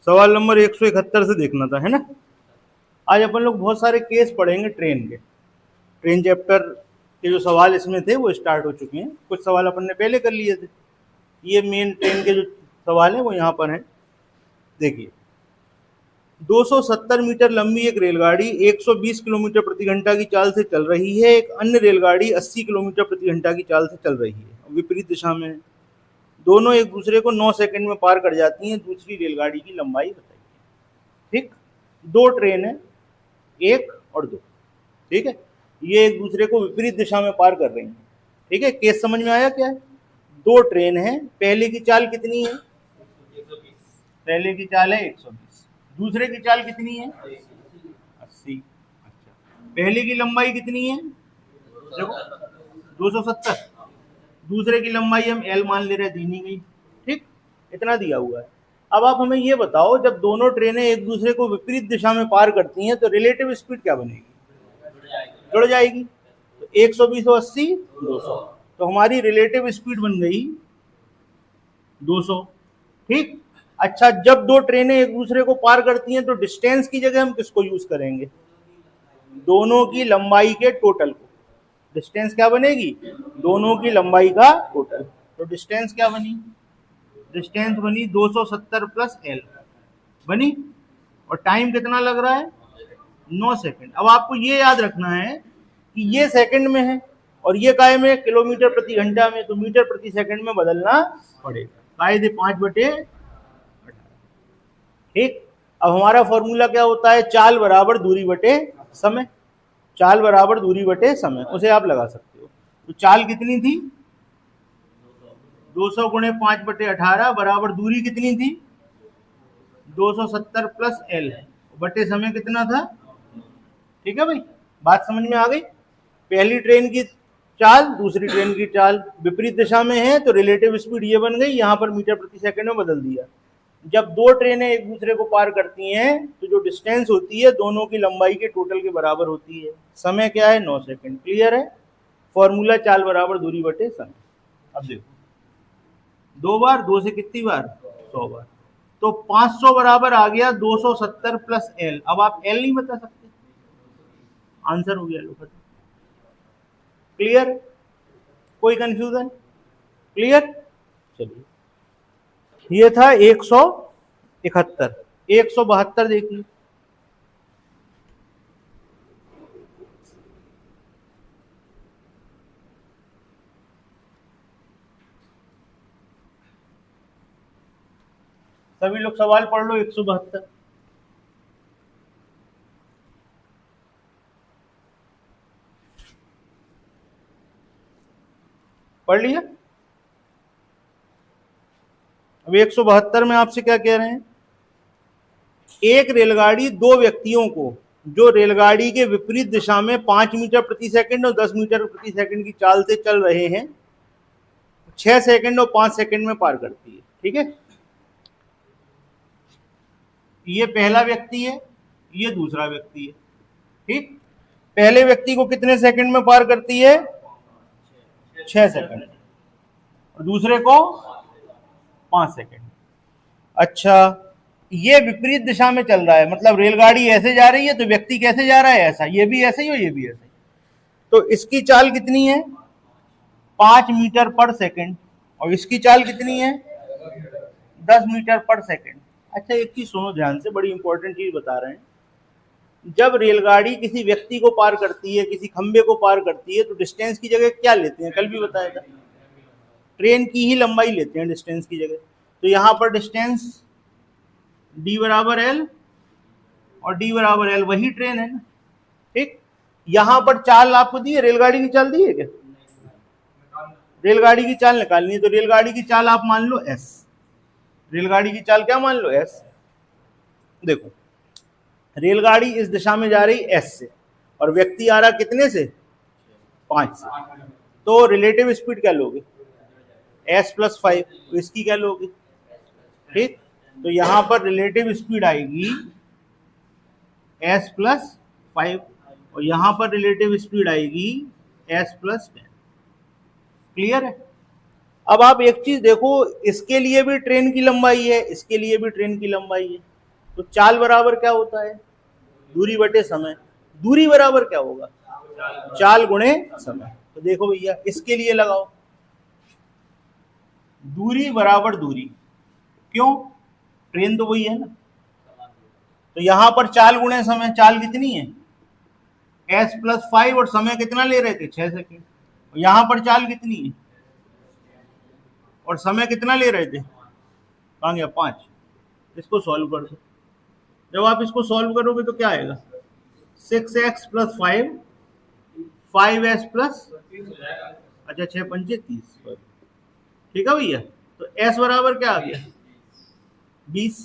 सवाल नंबर 171 से देखना था, है ना। आज अपन लोग बहुत सारे केस पढ़ेंगे ट्रेन के। ट्रेन चैप्टर के जो सवाल इसमें थे वो स्टार्ट हो चुके हैं, कुछ सवाल अपन ने पहले कर लिए थे। ये मेन ट्रेन के जो सवाल हैं वो यहाँ पर हैं। देखिए, 270 मीटर लंबी एक रेलगाड़ी 120 किलोमीटर प्रति घंटा की चाल से चल रही है। एक अन्य रेलगाड़ी 80 किलोमीटर प्रति घंटा की चाल से चल रही है, विपरीत दिशा में। दोनों एक दूसरे को 9 सेकंड में पार कर जाती हैं। दूसरी रेलगाड़ी की लंबाई बताइए। ठीक, दो ट्रेन है, एक और दो। ठीक है, ये एक दूसरे को विपरीत दिशा में पार कर रही हैं। ठीक है, केस समझ में आया क्या है? दो ट्रेन है, पहले की चाल कितनी है? 120। पहले की चाल है 120। दूसरे की चाल कितनी है? 80। अच्छा, पहले की लंबाई कितनी है? देखो 270। दूसरे की लंबाई हम एल मान ले रहे, दी नहीं गई। ठीक, इतना दिया हुआ है। अब आप हमें ये बताओ, जब दोनों ट्रेनें एक दूसरे को विपरीत दिशा में पार करती हैं तो रिलेटिव स्पीड क्या बनेगी? जुड़ जाएगी। तो 120 और 80 200, तो हमारी रिलेटिव स्पीड बन गई 200। ठीक, अच्छा, जब दो ट्रेनें एक दूसरे को पार करती हैं तो डिस्टेंस की जगह हम किसको यूज करेंगे? दोनों की लंबाई के टोटल को। डिस्टेंस क्या बनेगी? दोनों की लंबाई का टोटल। तो डिस्टेंस क्या बनी? डिस्टेंस बनी 270 प्लस एल बनी। और टाइम कितना लग रहा है? 9 सेकंड। अब आपको ये याद रखना है कि ये सेकंड में है और ये काय में? किलोमीटर प्रति घंटा में। तो मीटर प्रति सेकंड में बदलना पड़ेगा। कायदे 5/18। ठीक, अब हमारा फॉर्मूला क्या होता है? चाल बराबर दूरी बटे समय। चाल बराबर दूरी बटे समय, उसे आप लगा सकते हो। तो चाल कितनी थी? 200 गुणे 5/18 बराबर दूरी कितनी थी? 270 प्लस एल बटे समय कितना था? ठीक है भाई, बात समझ में आ गई? पहली ट्रेन की चाल, दूसरी ट्रेन की चाल विपरीत दिशा में है तो रिलेटिव स्पीड ये बन गई, यहां पर मीटर प्रति सेकंड में बदल दिया। जब दो ट्रेनें एक दूसरे को पार करती हैं तो जो डिस्टेंस होती है दोनों की लंबाई के टोटल के बराबर होती है। समय क्या है? 9 सेकंड। क्लियर है? फॉर्मूला चाल बराबर दूरी बटे समय। अब देखो, 2 बार, 2 से कितनी बार? 100 बार। तो 500 बराबर आ गया 270 प्लस एल। अब आप एल नहीं बता सकते, आंसर हो गया। लो खत्म। क्लियर? कोई कंफ्यूजन? क्लियर? चलिए, ये था 171। 172 देखिए। सभी लोग सवाल पढ़ लो। 172 पढ़ लिया? अब 172 में आपसे क्या कह रहे हैं? एक रेलगाड़ी दो व्यक्तियों को जो रेलगाड़ी के विपरीत दिशा में 5 मीटर प्रति सेकंड और 10 मीटर प्रति सेकंड की चाल से चल रहे हैं 6 सेकंड और 5 सेकंड में पार करती है। ठीक है, ये पहला व्यक्ति है, ये दूसरा व्यक्ति है। ठीक, पहले व्यक्ति को कितने सेकंड में पार करती है? 6 सेकंड। और दूसरे को 5 सेकंड। अच्छा, ये विपरीत दिशा में चल रहा है, मतलब रेलगाड़ी ऐसे जा रही है तो व्यक्ति कैसे जा रहा है? ऐसा। ये भी ऐसे ही और ये भी ऐसे ही। तो इसकी चाल कितनी है? 5 मीटर पर सेकंड। और इसकी चाल कितनी है? 10 मीटर पर सेकंड। अच्छा, एक चीज सुनो ध्यान से, बड़ी इंपॉर्टेंट चीज बता रहे हैं। जब रेलगाड़ी किसी व्यक्ति को पार करती है, किसी खंबे को पार करती है, तो डिस्टेंस की जगह क्या लेते हैं? कल भी बताया था, ट्रेन की ही लंबाई लेते हैं डिस्टेंस की जगह। तो यहां पर डिस्टेंस डी बराबर एल और डी बराबर एल, वही ट्रेन है ना। ठीक, यहां पर चाल आपको दी है, रेलगाड़ी की चाल दी है क्या? रेलगाड़ी की चाल निकालनी है, तो रेलगाड़ी की चाल आप मान लो एस। रेलगाड़ी की चाल क्या मान लो? एस। देखो, रेलगाड़ी इस दिशा में जा रही एस से और व्यक्ति आ रहा कितने से? 5 से। तो रिलेटिव स्पीड क्या लोगे? S plus 5। तो इसकी क्या लोगे? ठीक, तो यहां पर रिलेटिव स्पीड आएगी एस प्लस 5 और यहां पर रिलेटिव स्पीड आएगी एस प्लस 10। क्लियर है? अब आप एक चीज देखो, इसके लिए भी ट्रेन की लंबाई है, इसके लिए भी ट्रेन की लंबाई है। तो चाल बराबर क्या होता है? दूरी बटे समय। दूरी बराबर क्या होगा? चाल गुणे समय। तो देखो भैया, इसके लिए लगाओ दूरी बराबर दूरी। क्यों? ट्रेन तो वही है ना। तो यहां पर चाल गुणे समय, चाल कितनी है? s+5 और समय कितना ले रहे थे? 6 सेकेंड। यहां पर चाल कितनी है और समय कितना ले रहे थे? कहां गया? 5। इसको सॉल्व कर दो। जब आप इसको सॉल्व करोगे तो क्या आएगा? 6x + 5, 5s प्लस, अच्छा 6 पंचे 30। ठीक है भैया। तो s बराबर क्या आ गया? 20।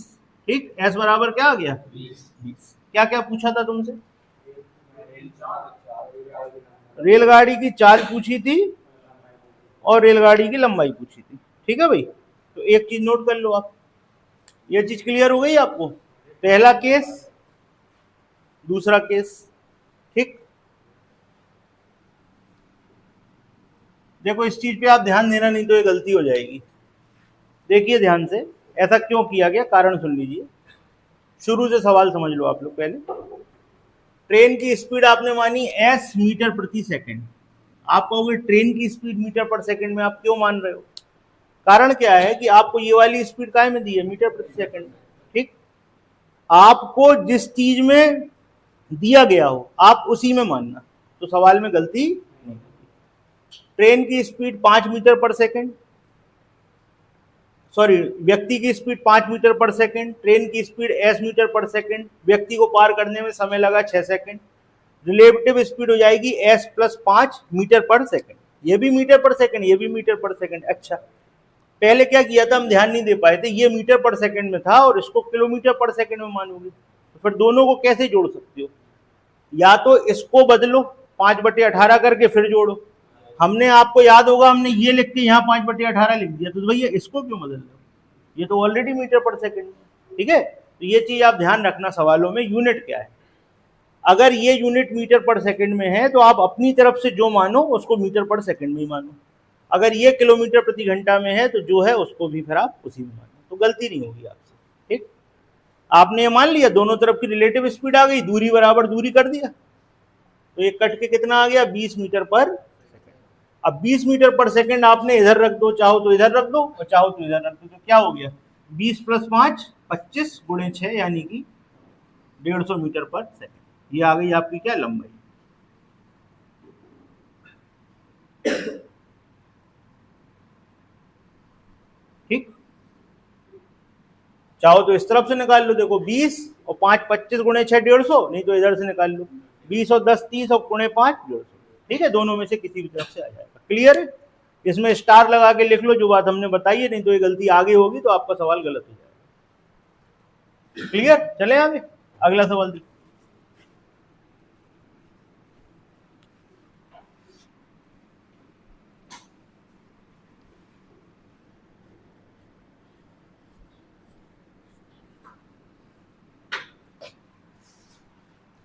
ठीक, s बराबर क्या आ गया? 20। क्या क्या पूछा था तुमसे? रेलगाड़ी की चाल पूछी थी और रेलगाड़ी की लंबाई पूछी थी। ठीक है भाई। तो एक चीज नोट कर लो आप, ये चीज क्लियर हो गई आपको? पहला केस, दूसरा केस। ठीक, देखो इस चीज पे आप ध्यान देना, नहीं तो ये गलती हो जाएगी। देखिए ध्यान से, ऐसा क्यों किया गया, कारण सुन लीजिए। शुरू से सवाल समझ लो आप लोग पहले। ट्रेन की स्पीड आपने मानी s मीटर प्रति सेकंड। आप कहोगे ट्रेन की स्पीड मीटर पर सेकंड में आप क्यों मान रहे हो? कारण क्या है कि आपको ये वाली स्पीड काय में दी है? मीटर प्रति सेकंड। ठीक, आपको जिस चीज में दिया गया हो आप उसी में मानना, तो सवाल में गलती नहीं। ट्रेन की स्पीड 5 मीटर पर सेकंड, सॉरी, व्यक्ति की स्पीड 5 मीटर पर सेकंड, ट्रेन की स्पीड s मीटर पर सेकंड, व्यक्ति को पार करने में समय लगा 6 सेकंड। रिलेटिव स्पीड हो जाएगी s + 5 मीटर पर सेकंड। ये भी मीटर पर सेकंड, ये भी मीटर पर सेकंड। अच्छा, पहले क्या किया था, हम ध्यान नहीं दे पाए थे, ये मीटर पर सेकंड में था और इसको किलोमीटर पर सेकंड में मानोगे, तो फिर दोनों को कैसे जोड़ सकते हो? या तो इसको बदलो 5/18 करके फिर जोड़ो। हमने, आपको याद होगा, हमने ये लिख के यहाँ 5/18 लिख दिया, तो भैया इसको क्यों बदल रहे हो? ये तो ऑलरेडी मीटर पर सेकंड है। ठीक है, तो ये चीज आप ध्यान रखना, सवालों में यूनिट क्या है। अगर ये यूनिट मीटर पर सेकंड में है तो आप अपनी तरफ से जो मानो उसको मीटर पर सेकंड में ही मानो। अगर ये किलोमीटर प्रति घंटा में है तो जो है उसको भी फिर आप उसी में मानो, तो गलती नहीं होगी आपसे। ठीक, आपने ये मान लिया, दोनों तरफ की रिलेटिव स्पीड आ गई, दूरी बराबर दूरी कर दिया, तो ये कट के कितना आ गया? 20 मीटर पर सेकंड। अब 20 मीटर पर सेकंड आपने इधर रख दो, चाहो तो इधर रख दो और चाहो तो इधर रख दो, तो क्या हो गया? 20 + 5 25 गुणे 6 यानी कि 150 मीटर पर सेकंड। ये आ गई आपकी क्या? लंबाई। ठीक, चाहो तो इस तरफ से निकाल लो, देखो 20 और 5 25 गुणे 6 150, नहीं तो इधर से निकाल लो 20 और 10 30 और गुणे 5 150। ठीक है, दोनों में से किसी भी तरफ से आ जाएगा। क्लियर है? इसमें स्टार लगा के लिख लो जो बात हमने बताई है, नहीं तो ये गलती आगे होगी तो आपका सवाल गलत हो जाएगा। क्लियर? चले आगे, अगला सवाल देखिए।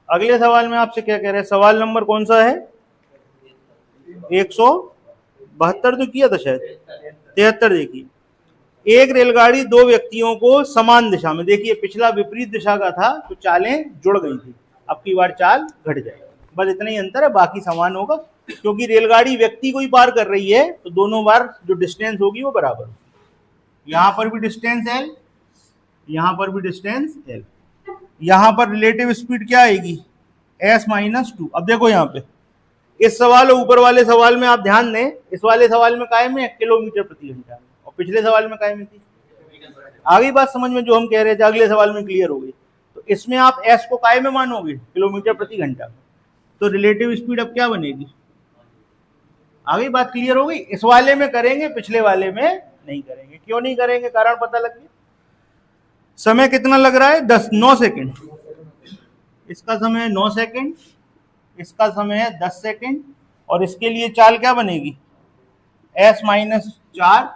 अगले सवाल में आपसे क्या कह रहे हैं? सवाल नंबर कौन सा है? 172 तो किया था शायद, 73। देखिए, एक रेलगाड़ी दो व्यक्तियों को समान दिशा में, देखिए पिछला विपरीत दिशा का था तो चालें जुड़ गई थी, अब की बार चाल घट जाएगी, बस इतना ही अंतर है, बाकी समान होगा। क्योंकि रेलगाड़ी व्यक्ति को ही पार कर रही है तो दोनों बार जो डिस्टेंस होगी वो बराबर होगी। यहां पर भी डिस्टेंस l, यहां पर भी डिस्टेंस l। यहां पर रिलेटिव स्पीड क्या आएगी? s-2। अब देखो यहाँ पे इस सवाल और ऊपर वाले सवाल में आप ध्यान दें, इस वाले सवाल में काय में किलोमीटर प्रति घंटा में, और पिछले सवाल में काय में थी? आ गई बात समझ में जो हम कह रहे थे? अगले सवाल में क्लियर हो गई। तो इसमें आप s को काय में मानोगे? किलोमीटर प्रति घंटा में, तो रिलेटिव स्पीड अब क्या बनेगी? आ गई बात, क्लियर हो गई? इस वाले में करेंगे, पिछले वाले में नहीं करेंगे। क्यों नहीं करेंगे? कारण पता लग गया। समय कितना लग रहा है? 9 सेकेंड। इसका समय है 9 सेकेंड, इसका समय है 10 सेकेंड, और इसके लिए चाल क्या बनेगी? s-4।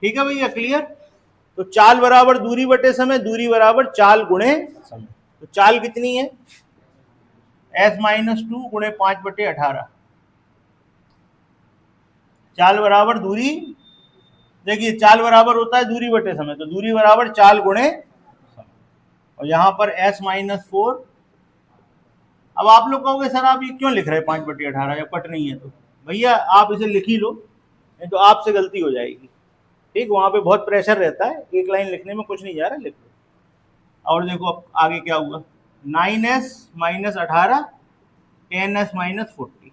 ठीक है भैया, क्लियर? तो चाल बराबर दूरी बटे समय, दूरी बराबर चाल गुणे समय। तो चाल कितनी है? s-2 गुणे 5/18। चाल बराबर दूरी, देखिए चाल बराबर होता है दूरी बटे समय, तो दूरी बराबर चाल गुणे समय। और यहाँ पर s-4। अब आप लोग कहोगे सर आप ये क्यों लिख रहे हैं 5/18 जब कट नहीं है? तो भैया आप इसे लिख ही लो, नहीं तो आपसे गलती हो जाएगी। ठीक, वहाँ पे बहुत प्रेशर रहता है, एक लाइन लिखने में कुछ नहीं जा रहा, लिख लो। और देखो अब आगे क्या हुआ, 9s-18 10s-40।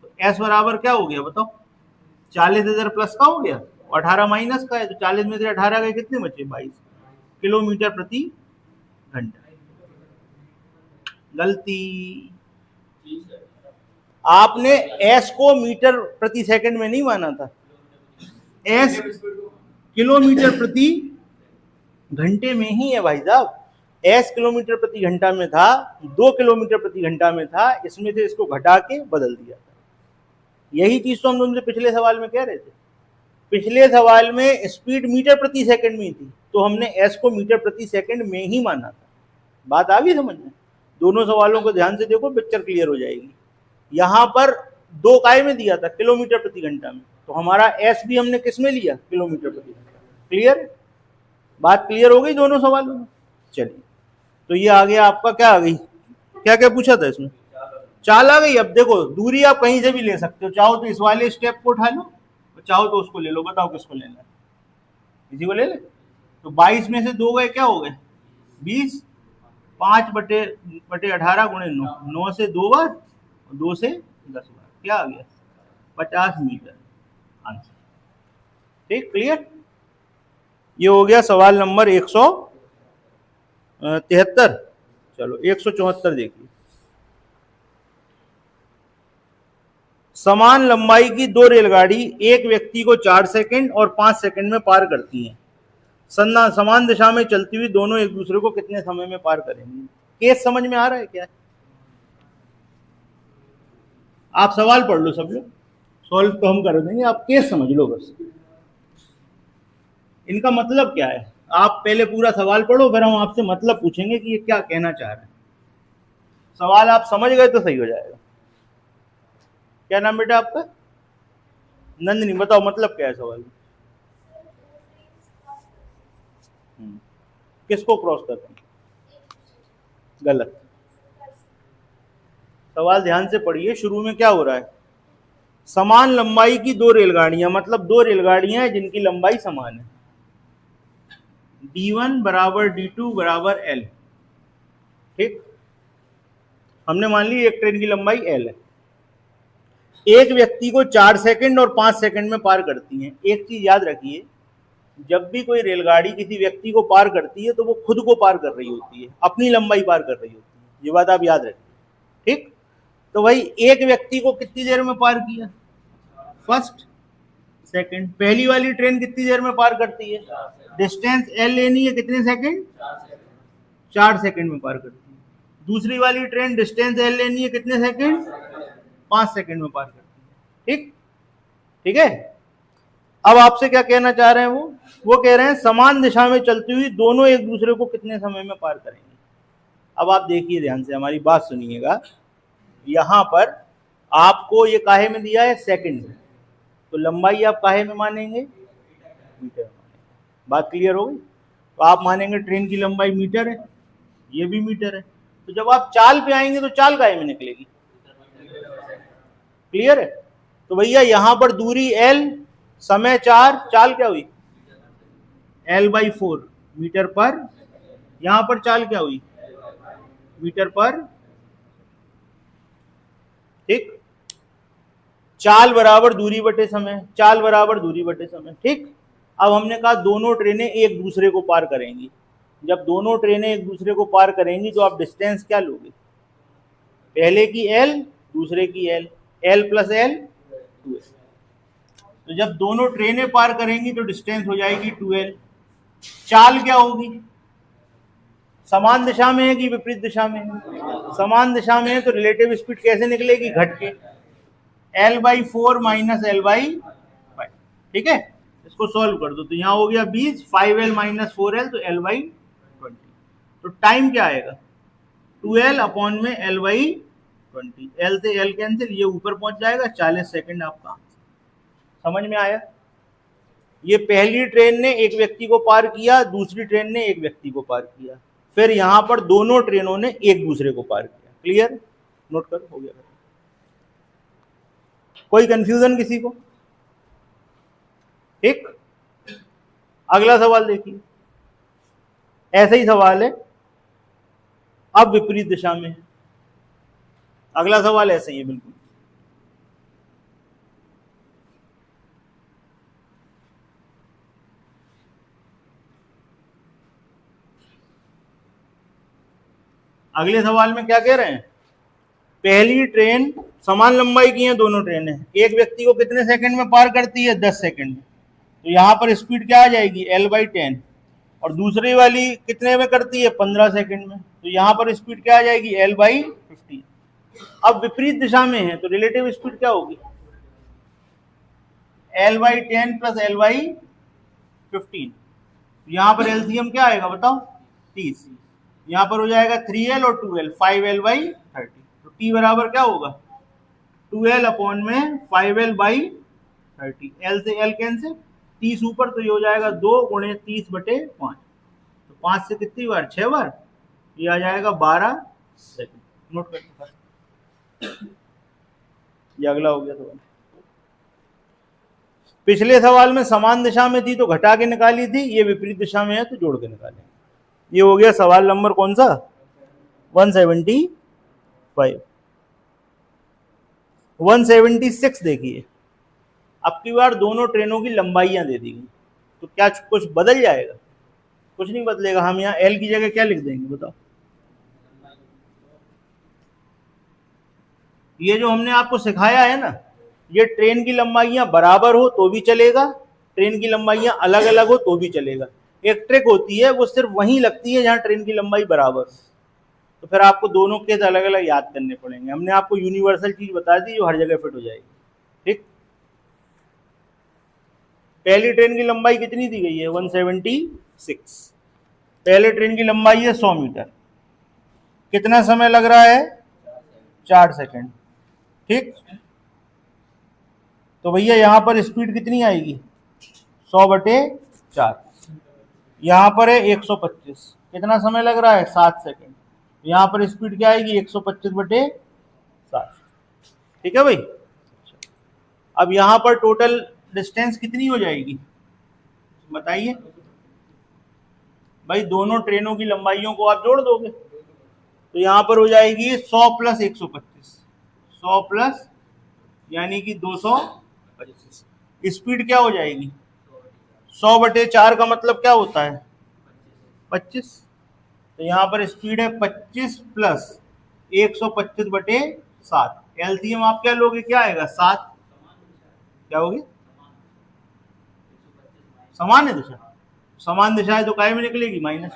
तो s बराबर क्या हो गया बताओ, 40 इधर प्लस का हो गया, 18 माइनस का है, तो 40 में से 18 गए, कितने बचे? 22 किलोमीटर प्रति घंटा। गलती, आपने s को मीटर प्रति सेकंड में नहीं माना था, s किलोमीटर प्रति घंटे में ही है भाई साहब। s किलोमीटर प्रति घंटा में था, 2 किलोमीटर प्रति घंटा में था, इसमें से इसको घटा के बदल दिया था। यही चीज तो हम तुमसे पिछले सवाल में कह रहे थे। पिछले सवाल में स्पीड मीटर प्रति सेकंड में थी, तो हमने s को मीटर प्रति सेकंड में ही माना था। बात आ गई समझ में? दोनों सवालों को ध्यान से देखो, पिक्चर क्लियर हो जाएगी। यहाँ पर 2 काय में दिया था, किलोमीटर प्रति घंटा में, तो हमारा s भी हमने किस में लिया? किलोमीटर प्रति घंटा। क्लियर? बात क्लियर हो गई दोनों सवालों में? चलिए, तो ये आ गया आपका, क्या आ गई, क्या क्या पूछा था इसमें? चाल आ गई। अब देखो दूरी आप कहीं से भी ले सकते हो, चाहो तो इस वाले स्टेप को उठा लो, चाहो तो उसको ले लो, बताओ किसको लेना है? इसी को ले ले। तो 22 में से 2 गए, क्या हो गए? 20। 5/18 गुणे 9, 9 से 2 बार, 2 से 10 बार, क्या आ गया? 50 मीटर आंसर। ठीक, क्लियर? ये हो गया सवाल नंबर 173। चलो 174 देखिए। समान लंबाई की 2 रेलगाड़ी एक व्यक्ति को 4 सेकंड और 5 सेकंड में पार करती हैं। समान दिशा में चलती हुई दोनों एक दूसरे को कितने समय में पार करेंगी? केस समझ में आ रहा है क्या? आप सवाल पढ़ लो सब लोग, सॉल्व तो हम कर देंगे, आप केस समझ लो बस। इनका मतलब क्या है, आप पहले पूरा सवाल पढ़ो, फिर हम आपसे मतलब पूछेंगे कि ये क्या कहना चाह रहे हैं। सवाल आप समझ गए तो सही हो जाएगा। क्या नाम बेटा आपका? नंदनी। बताओ मतलब क्या है सवाल? किसको क्रॉस करते हैं? गलत। सवाल ध्यान से पढ़िए, शुरू में क्या हो रहा है? समान लंबाई की 2 रेलगाड़ियां, मतलब 2 रेलगाड़ियां हैं जिनकी लंबाई समान है। d1 बराबर d2 बराबर l। ठीक, हमने मान ली एक ट्रेन की लंबाई l है। एक व्यक्ति को 4 सेकंड और 5 सेकंड में पार करती हैं। एक चीज याद रखिए, जब भी कोई रेलगाड़ी किसी व्यक्ति को पार करती है तो वो खुद को पार कर रही होती है, अपनी लंबाई पार कर रही होती है। ये बात आप याद रखिए। ठीक, तो भाई एक व्यक्ति को कितनी देर में पार किया? First second. पहली वाली ट्रेन कितनी देर में पार करती है? डिस्टेंस l लेनी है, कितने सेकंड? 4 सेकंड में पार करती है। दूसरी वाली ट्रेन डिस्टेंस l लेनी है, कितने सेकंड? 5 सेकंड में पार करती है। ठीक, ठीक है। अब आपसे क्या कहना चाह रहे हैं वो कह रहे हैं समान दिशा में चलती हुई दोनों एक दूसरे को कितने समय में पार करेंगे। अब आप देखिए ध्यान से, हमारी बात सुनिएगा। यहां पर आपको ये काहे में दिया है? सेकंड में। तो लंबाई आप काहे में मानेंगे? मीटर में। बात क्लियर हो गई? तो आप मानेंगे ट्रेन की लंबाई मीटर है, ये भी मीटर है, तो जब आप चाल पे आएंगे तो चाल काहे में निकलेगी? क्लियर है? तो भैया यहां पर दूरी l, समय 4, चाल क्या हुई? l/4 मीटर पर। यहां पर चाल क्या हुई? मीटर पर। ठीक, चाल बराबर दूरी बटे समय, चाल बराबर दूरी बटे समय। ठीक, अब हमने कहा दोनों ट्रेनें एक दूसरे को पार करेंगी। जब दोनों ट्रेनें एक दूसरे को पार करेंगी तो आप डिस्टेंस क्या लोगे? पहले की l, दूसरे की l, l + l 2l। तो जब दोनों ट्रेनें पार करेंगी तो डिस्टेंस हो जाएगी 2l। चाल क्या होगी? समान दिशा में है कि विपरीत दिशा में है? समान दिशा में है, तो रिलेटिव स्पीड कैसे निकलेगी? घट के, l/4 - l/5। ठीक है, इसको सॉल्व कर दो तो यहाँ हो गया 20, 5l - 4l तो l/20। तो टाइम क्या आएगा? 2l अपॉन में l/20। l से l कैंसिल, ये ऊपर पहुंच जाएगा, 40 सेकंड आपका। समझ में आया? ये पहली ट्रेन ने एक व्यक्ति को पार किया, दूसरी ट्रेन ने एक व्यक्ति को पार किया। फिर यहां पर दोनों ट्रेनों ने एक दूसरे को पार किया। क्लियर? नोट कर, हो गया। कोई कंफ्यूजन किसी को? ठीक, अगला सवाल देखिए, ऐसा ही सवाल है, अब विपरीत दिशा में है। अगला सवाल ऐसा ही है बिल्कुल। अगले सवाल में क्या कह रहे हैं? पहली ट्रेन, समान लंबाई की हैं दोनों ट्रेनें, एक व्यक्ति को कितने सेकंड में पार करती है? 10 सेकंड में। तो यहां पर स्पीड क्या आ जाएगी? L/10। और दूसरी वाली कितने में करती है? 15 सेकंड में। तो यहां पर स्पीड क्या आ जाएगी? L/15। अब विपरीत दिशा में है तो रिलेटिव स्पीड क्या होगी? L/10 plus L/15। यहां पर एलसीएम क्या आएगा बताओ? 30। यहां पर हो जाएगा 3L और 2L, 5L/30। तो T बराबर क्या होगा? 2L अपॉन में 5L/30। L से L कैंसिल, 30 ऊपर, तो ये हो जाएगा 2 गुणे 30/5। तो 5 से कितनी बार? 6 बार। ये आ जाएगा 12 सेकंड। नोट करते, ये अगला हो गया सवाल। पिछले सवाल में समान दिशा में थी तो घटा के निकाली थी, ये विपरीत दिशा में है तो जोड़ के निकालें। ये हो गया सवाल नंबर कौन सा? 175। 176 देखिए, अब की बार दोनों ट्रेनों की लंबाइयां दे दी गई, तो क्या कुछ बदल जाएगा? कुछ नहीं बदलेगा। हम यहाँ L की जगह क्या लिख देंगे बताओ? ये जो हमने आपको सिखाया है ना, ये ट्रेन की लंबाइयां बराबर हो तो भी चलेगा, ट्रेन की लंबाइयां अलग अलग हो तो भी चलेगा। एक ट्रिक होती है, वो सिर्फ वहीं लगती है जहां ट्रेन की लंबाई बराबर, तो फिर आपको दोनों केस अलग अलग याद करने पड़ेंगे। हमने आपको यूनिवर्सल चीज बता दी जो हर जगह फिट हो जाएगी। ठीक, पहली ट्रेन की लंबाई कितनी दी गई है? 176। पहले ट्रेन की लंबाई है 100 मीटर। कितना समय लग रहा है? 4 सेकंड। ठीक, तो भैया यहां पर स्पीड कितनी आएगी? 100/4। यहां पर है 125। कितना समय लग रहा है? 7 सेकंड। यहां पर स्पीड क्या आएगी? 125/7। ठीक है भाई। अब यहां पर टोटल डिस्टेंस कितनी हो जाएगी बताइए भाई? दोनों ट्रेनों की लंबाइयों को आप जोड़ दोगे तो यहां पर हो जाएगी 100 प्लस 125, 100 प्लस यानी कि 225। स्पीड क्या हो जाएगी? 100/4 का मतलब क्या होता है? 25। तो यहां पर स्पीड है 25 प्लस 125/7। एलसीएम आप क्या लोगे? क्या आएगा? 7। क्या होगी? समान है दिशा। समान दिशा है तो काय में निकलेगी? माइनस।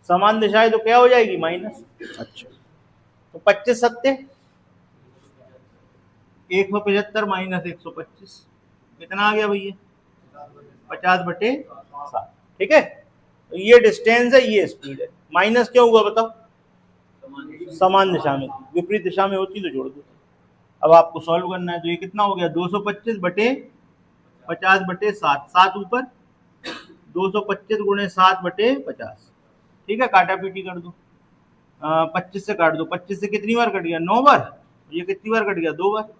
समान दिशा है तो क्या हो जाएगी? माइनस। अच्छा, तो 25 सत्ते 175 माइनस 125 कितना आ गया भैया? 50/7। ठीक है, तो ये डिस्टेंस है, ये स्पीड है। माइनस क्यों हुआ बताओ? समान दिशा में, विपरीत दिशा में होती तो जोड़ दो। अब आपको सॉल्व करना है, तो ये कितना हो गया? 225/50/7। 7 ऊपर, 225 गुणे 7/50। ठीक है, काटा पीटी कर दो। 25 से काट दो। 25 से कितनी बार कट गया? 9 बार। ये कितनी बार कट गया? 2 बार। तो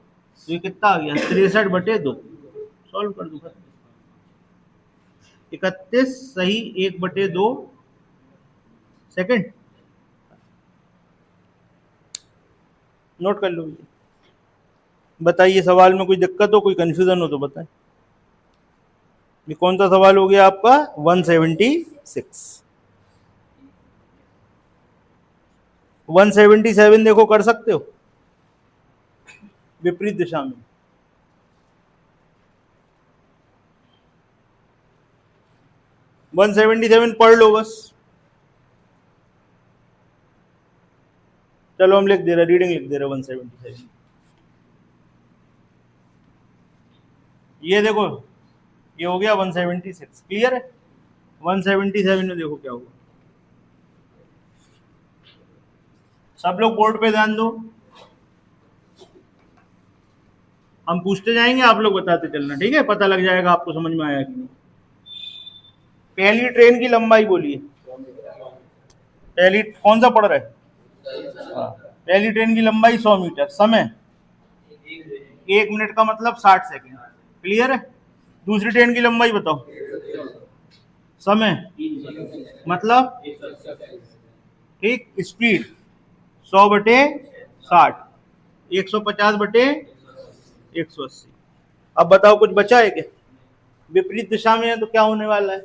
ये कितना आ गया? 63/2। सॉल्व कर दो। 31 सही 1/2 सेकंड। नोट कर लो। बताइए सवाल में कोई दिक्कत हो, कोई कंफ्यूजन हो तो बताएं। ये कौन सा सवाल हो गया आपका? 176। 177 देखो, कर सकते हो विपरीत दिशा में। वन 177 पढ़ लो बस। चलो हम लिख दे रहे, रीडिंग लिख दे रहे 177। ये देखो, ये हो गया 176। क्लियर है? 177 में देखो क्या होगा। सब लोग बोर्ड पे ध्यान दो, हम पूछते जाएंगे, आप लोग बताते चलना। ठीक है, पता लग जाएगा आपको समझ में आया कि नहीं। पहली ट्रेन की लंबाई बोलिए। पहली कौन सा पढ़ रहा है? हाँ, पहली ट्रेन की लंबाई 100 मीटर, समय 1 मिनट का मतलब 60 सेकंड। क्लियर है? दूसरी ट्रेन की लंबाई बताओ, समय मतलब ठीक, स्पीड 100/60, 150/180। अब बताओ कुछ बचा है क्या? विपरीत दिशा में है तो क्या होने वाला है?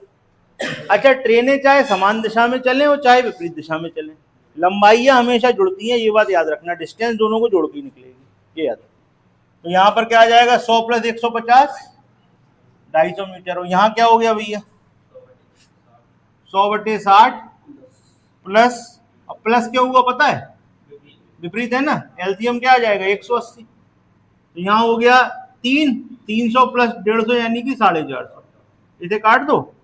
अच्छा, ट्रेनें चाहे समान दिशा में चलें और चाहे विपरीत दिशा में चलें, लंबाइयां हमेशा जुड़ती हैं, ये बात याद रखना। डिस्टेंस दोनों को जोड़ के निकलेगी, ये याद रखना। तो यहाँ पर क्या आ जाएगा? 100 + 150, 250 मीटर। और यहाँ क्या हो गया भैया? 100/60 प्लस, अब प्लस क्या हुआ पता है? विपरीत है ना, एलसीएम क्या आ जाएगा? 180। तो यहाँ हो गया 300 + 150 यानी कि 450। इसे काट दो,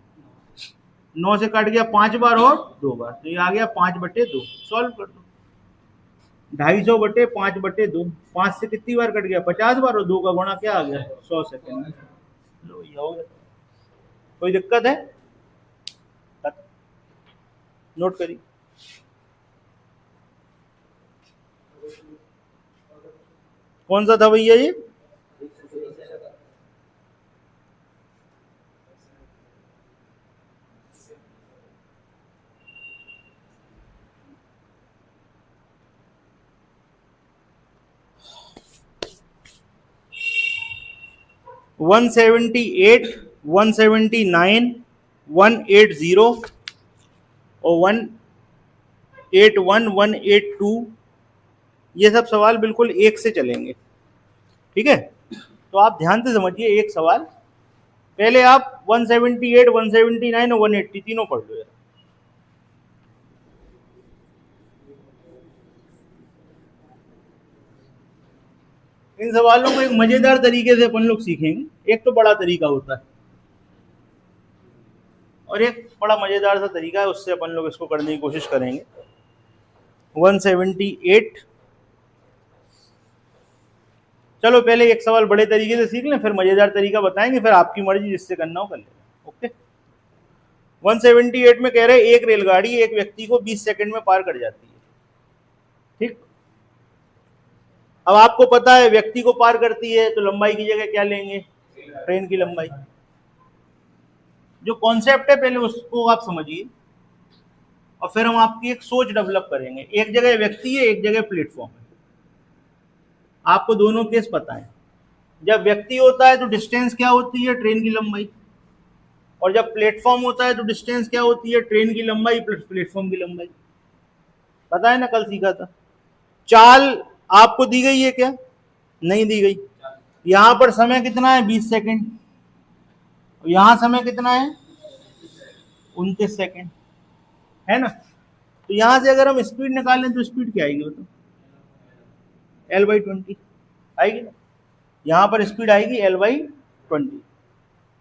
9 से कट गया 5 बार और 2 बार, तो ये आ गया 5/2। सॉल्व कर दो, 250/5/2, 5 से कितनी बार कट गया? 50 बार, और 2 का गुणा क्या आ गया? 100 सेकेंड। लो, ये हो गया। कोई दिक्कत है? नोट करिए। कौन सा था भैया ये? वन 178, 179, 180 और 181, 182, ये सब सवाल बिल्कुल एक से चलेंगे। ठीक है, तो आप ध्यान से समझिए एक सवाल। पहले आप 178, 179 और 180 तीनों पढ़ लो यार। इन सवालों को एक मजेदार तरीके से अपन लोग सीखेंगे। एक तो बड़ा तरीका होता है और एक बड़ा मजेदार सा तरीका है, उससे अपन लोग इसको करने की कोशिश करेंगे। 178, चलो पहले एक सवाल बड़े तरीके से सीख लें, फिर मजेदार तरीका बताएंगे, फिर आपकी मर्जी, जिससे करना हो कर लेना। ओके, 178 में कह रहे हैं एक रेलगाड़ी एक व्यक्ति को 20 सेकंड में पार कर जाती है। ठीक, अब आपको पता है व्यक्ति को पार करती है तो लंबाई की जगह क्या लेंगे? ट्रेन की लंबाई। जो कॉन्सेप्ट है पहले उसको आप समझिए और फिर हम आपकी एक सोच डेवलप करेंगे। एक जगह व्यक्ति है, एक जगह प्लेटफॉर्म है। आपको दोनों केस पता है। जब व्यक्ति होता है तो डिस्टेंस क्या होती है? ट्रेन की लंबाई। और जब प्लेटफॉर्म होता है तो डिस्टेंस क्या होती है? ट्रेन की लंबाई प्लस प्लेटफॉर्म की लंबाई। पता है ना, कल सीखा था। चाल आपको दी गई है क्या? नहीं दी गई। यहां पर समय कितना है? 20 सेकंड। यहां समय कितना है? 29 सेकंड, है ना। तो यहां से अगर हम स्पीड निकालें तो स्पीड क्या आएगी बताओ? L/20 आएगी ना। यहां पर स्पीड आएगी L/20।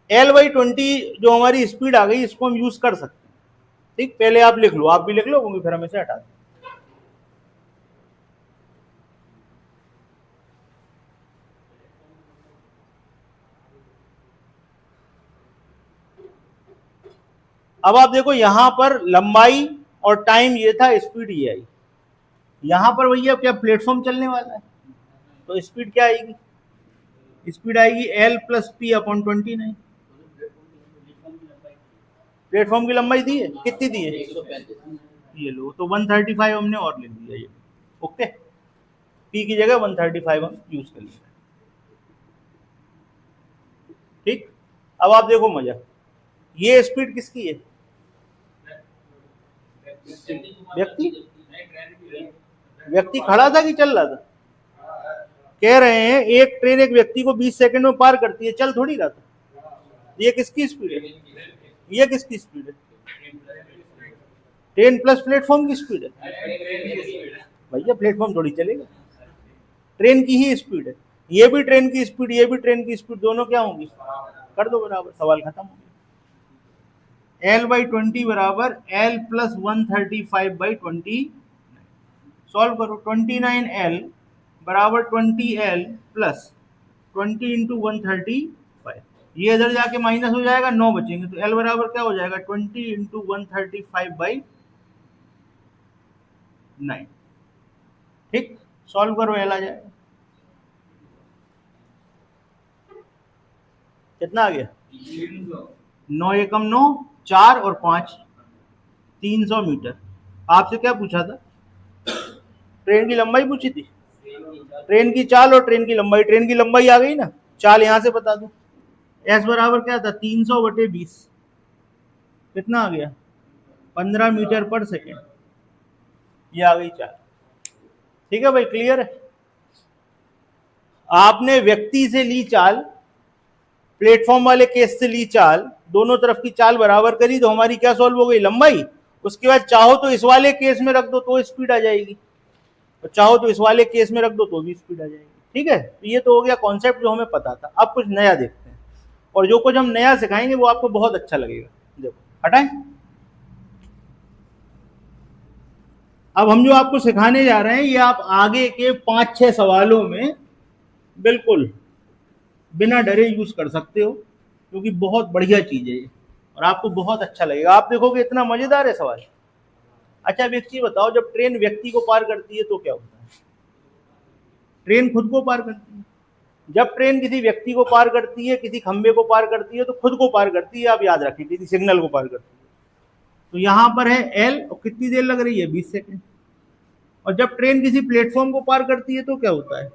L/20 जो हमारी स्पीड आ गई, इसको हम यूज कर सकते हैं। ठीक, पहले आप लिख लो, आप भी लिख लो, क्योंकि फिर हम इसे हटा दें। अब आप देखो, यहां पर लंबाई और टाइम ये था, स्पीड ये आई। यहां पर भैया क्या प्लेटफॉर्म चलने वाला है, तो स्पीड क्या आएगी? स्पीड आएगी L+P/29। प्लेटफॉर्म की लंबाई दी है, कितनी दी है? ये लो, तो 135 हमने और लिख दिया ये। ओके, P की जगह 135 हम यूज कर लेंगे। ठीक, अब आप देखो मजा, ये स्पीड किसकी है? व्यक्ति। व्यक्ति खड़ा था कि चल रहा था? कह रहे हैं एक ट्रेन एक व्यक्ति को 20 सेकंड में पार करती है, चल थोड़ी रहा था। ये किसकी स्पीड है? ये किसकी स्पीड है? ट्रेन प्लस प्लेटफॉर्म की स्पीड है। भैया प्लेटफॉर्म थोड़ी चलेगा, ट्रेन की ही स्पीड है। ये भी ट्रेन की स्पीड, ये भी ट्रेन की स्पीड, दोनों क्या होंगी? कर दो बराबर, सवाल खत्म हो गया। L/20 बराबर L+135/20। सॉल्व करो, 29L बराबर 20L प्लस 20 इंटू 135। ये इधर जाके माइनस हो जाएगा, 9 बचेंगे, तो L बराबर क्या हो जाएगा? 20 इंटू 135/20। 9। ठीक, सॉल्व करो, एल आ जाएगा। कितना आ गया? 9 एकम 9, 4 और 5, 300 मीटर। आपसे क्या पूछा था? ट्रेन की लंबाई पूछी थी। ट्रेन की चाल और ट्रेन की लंबाई, ट्रेन की लंबाई आ गई ना, चाल यहां से बता दो। एस बराबर क्या था? 300/20। कितना आ गया? 15 मीटर पर सेकेंड। ये आ गई चाल। ठीक है भाई, क्लियर है? आपने व्यक्ति से ली चाल, प्लेटफॉर्म वाले केस से ली चाल, दोनों तरफ की चाल बराबर करी तो हमारी क्या सॉल्व हो गई? लंबाई। उसके बाद चाहो तो इस वाले केस में रख दो तो स्पीड आ जाएगी, और चाहो तो इस वाले केस में रख दो तो भी स्पीड आ जाएगी। ठीक है, तो ये तो हो गया कॉन्सेप्ट जो हमें पता था। अब कुछ नया देखते हैं, और जो कुछ हम नया सिखाएंगे वो आपको बहुत अच्छा लगेगा। देखो, हटाएं। अब हम जो आपको सिखाने जा रहे हैं ये आप आगे के 5-6 सवालों में बिल्कुल बिना डरे यूज कर सकते हो, क्योंकि बहुत बढ़िया चीज है ये और आपको बहुत अच्छा लगेगा। आप देखोगे इतना मजेदार है सवाल। अच्छा, अब एक चीज बताओ, जब ट्रेन व्यक्ति को पार करती है तो क्या होता है? ट्रेन खुद को पार करती है। जब ट्रेन किसी व्यक्ति को पार करती है, किसी खंबे को पार करती है, तो खुद को पार करती है। आप याद रखें, किसी सिग्नल को पार करती है। तो यहां पर है एल, और कितनी देर लग रही है? 20 सेकेंड। और जब ट्रेन किसी प्लेटफॉर्म को पार करती है तो क्या होता है?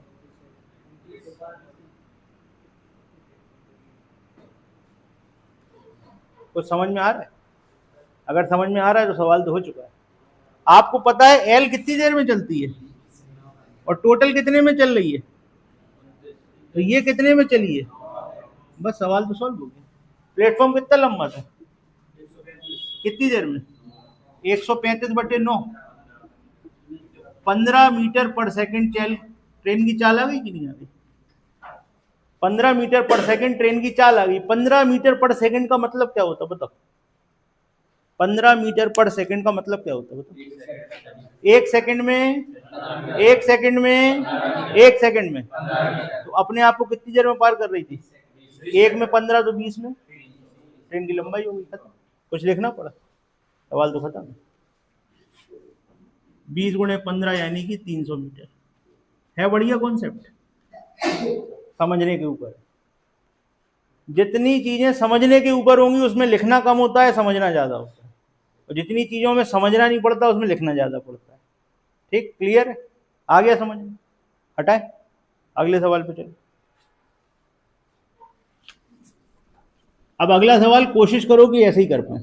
कुछ समझ में आ रहा है? अगर समझ में आ रहा है तो सवाल तो हो चुका है। आपको पता है एल कितनी देर में चलती है और टोटल कितने में चल रही है, तो ये कितने में चली है? बस सवाल तो सॉल्व हो गया। प्लेटफॉर्म कितना लंबा था? कितनी देर में? 135/9, 15 मीटर पर सेकंड चल। ट्रेन की चाल आ गई कि नहीं आ गई? 15 मीटर पर सेकंड ट्रेन की चाल आ गई। 15 मीटर पर सेकंड का मतलब क्या होता बताओ? 15 मीटर पर सेकंड का मतलब क्या होता बताओ? एक सेकंड में, एक सेकंड में, एक सेकंड में। तो अपने आप को कितनी देर में पार कर रही थी? एक में 15 तो 20 में। ट्रेन की लंबाई हो गई, खत्म। कुछ लिखना पड़ा? सवाल तो खत्म। 20 गुणे 15 यानी कि 300 मीटर। है बढ़िया कॉन्सेप्ट, समझने के ऊपर। जितनी चीजें समझने के ऊपर होंगी उसमें लिखना कम होता है, समझना ज्यादा होता है। और जितनी चीजों में समझना नहीं पड़ता उसमें लिखना ज्यादा पड़ता है। ठीक, क्लियर है? आ गया समझ में? हटाए, अगले सवाल पे चलो। अब अगला सवाल कोशिश करो कि ऐसे ही कर पाए,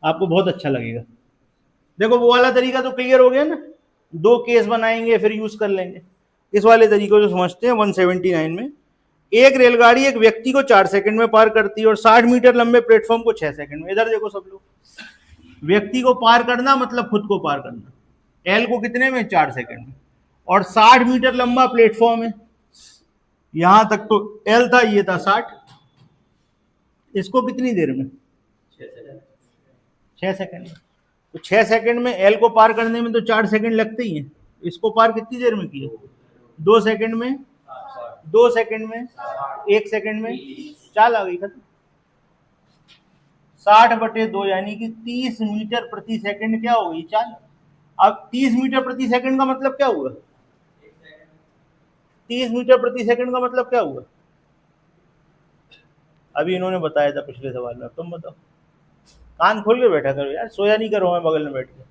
आपको बहुत अच्छा लगेगा। देखो, वो वाला तरीका तो क्लियर हो गया ना, 2 केस बनाएंगे फिर यूज कर लेंगे। इस वाले तरीके को जो समझते हैं, 179 में एक रेलगाड़ी एक व्यक्ति को 4 सेकंड में पार करती है और 60 मीटर लंबे प्लेटफॉर्म को 6 सेकंड में। इधर देखो सब लोग, व्यक्ति को पार करना मतलब खुद को पार करना। एल को कितने में? 4 सेकंड में। और 60 मीटर लंबा प्लेटफॉर्म है, यहां तक तो एल था, ये था 60। इसको कितनी देर में? 6 सेकंड में। तो 6 सेकंड में एल को पार करने में तो 4 सेकंड लगते ही हैं। इसको पार कितनी देर में किया? 2 सेकंड में, 2 सेकंड में, 1 सेकंड में। चाल आ गई, खत्म। 60/2 यानी कि 30 मीटर प्रति सेकंड क्या हो गई? चाल। अब 30 मीटर प्रति सेकंड का मतलब क्या हुआ? 30 मीटर प्रति सेकंड का मतलब क्या हुआ? अभी इन्होंने बताया था पिछले सवाल में, तुम बताओ। कान खोल के बैठा करो यार, सोया नहीं करो मैं बगल में बैठ के।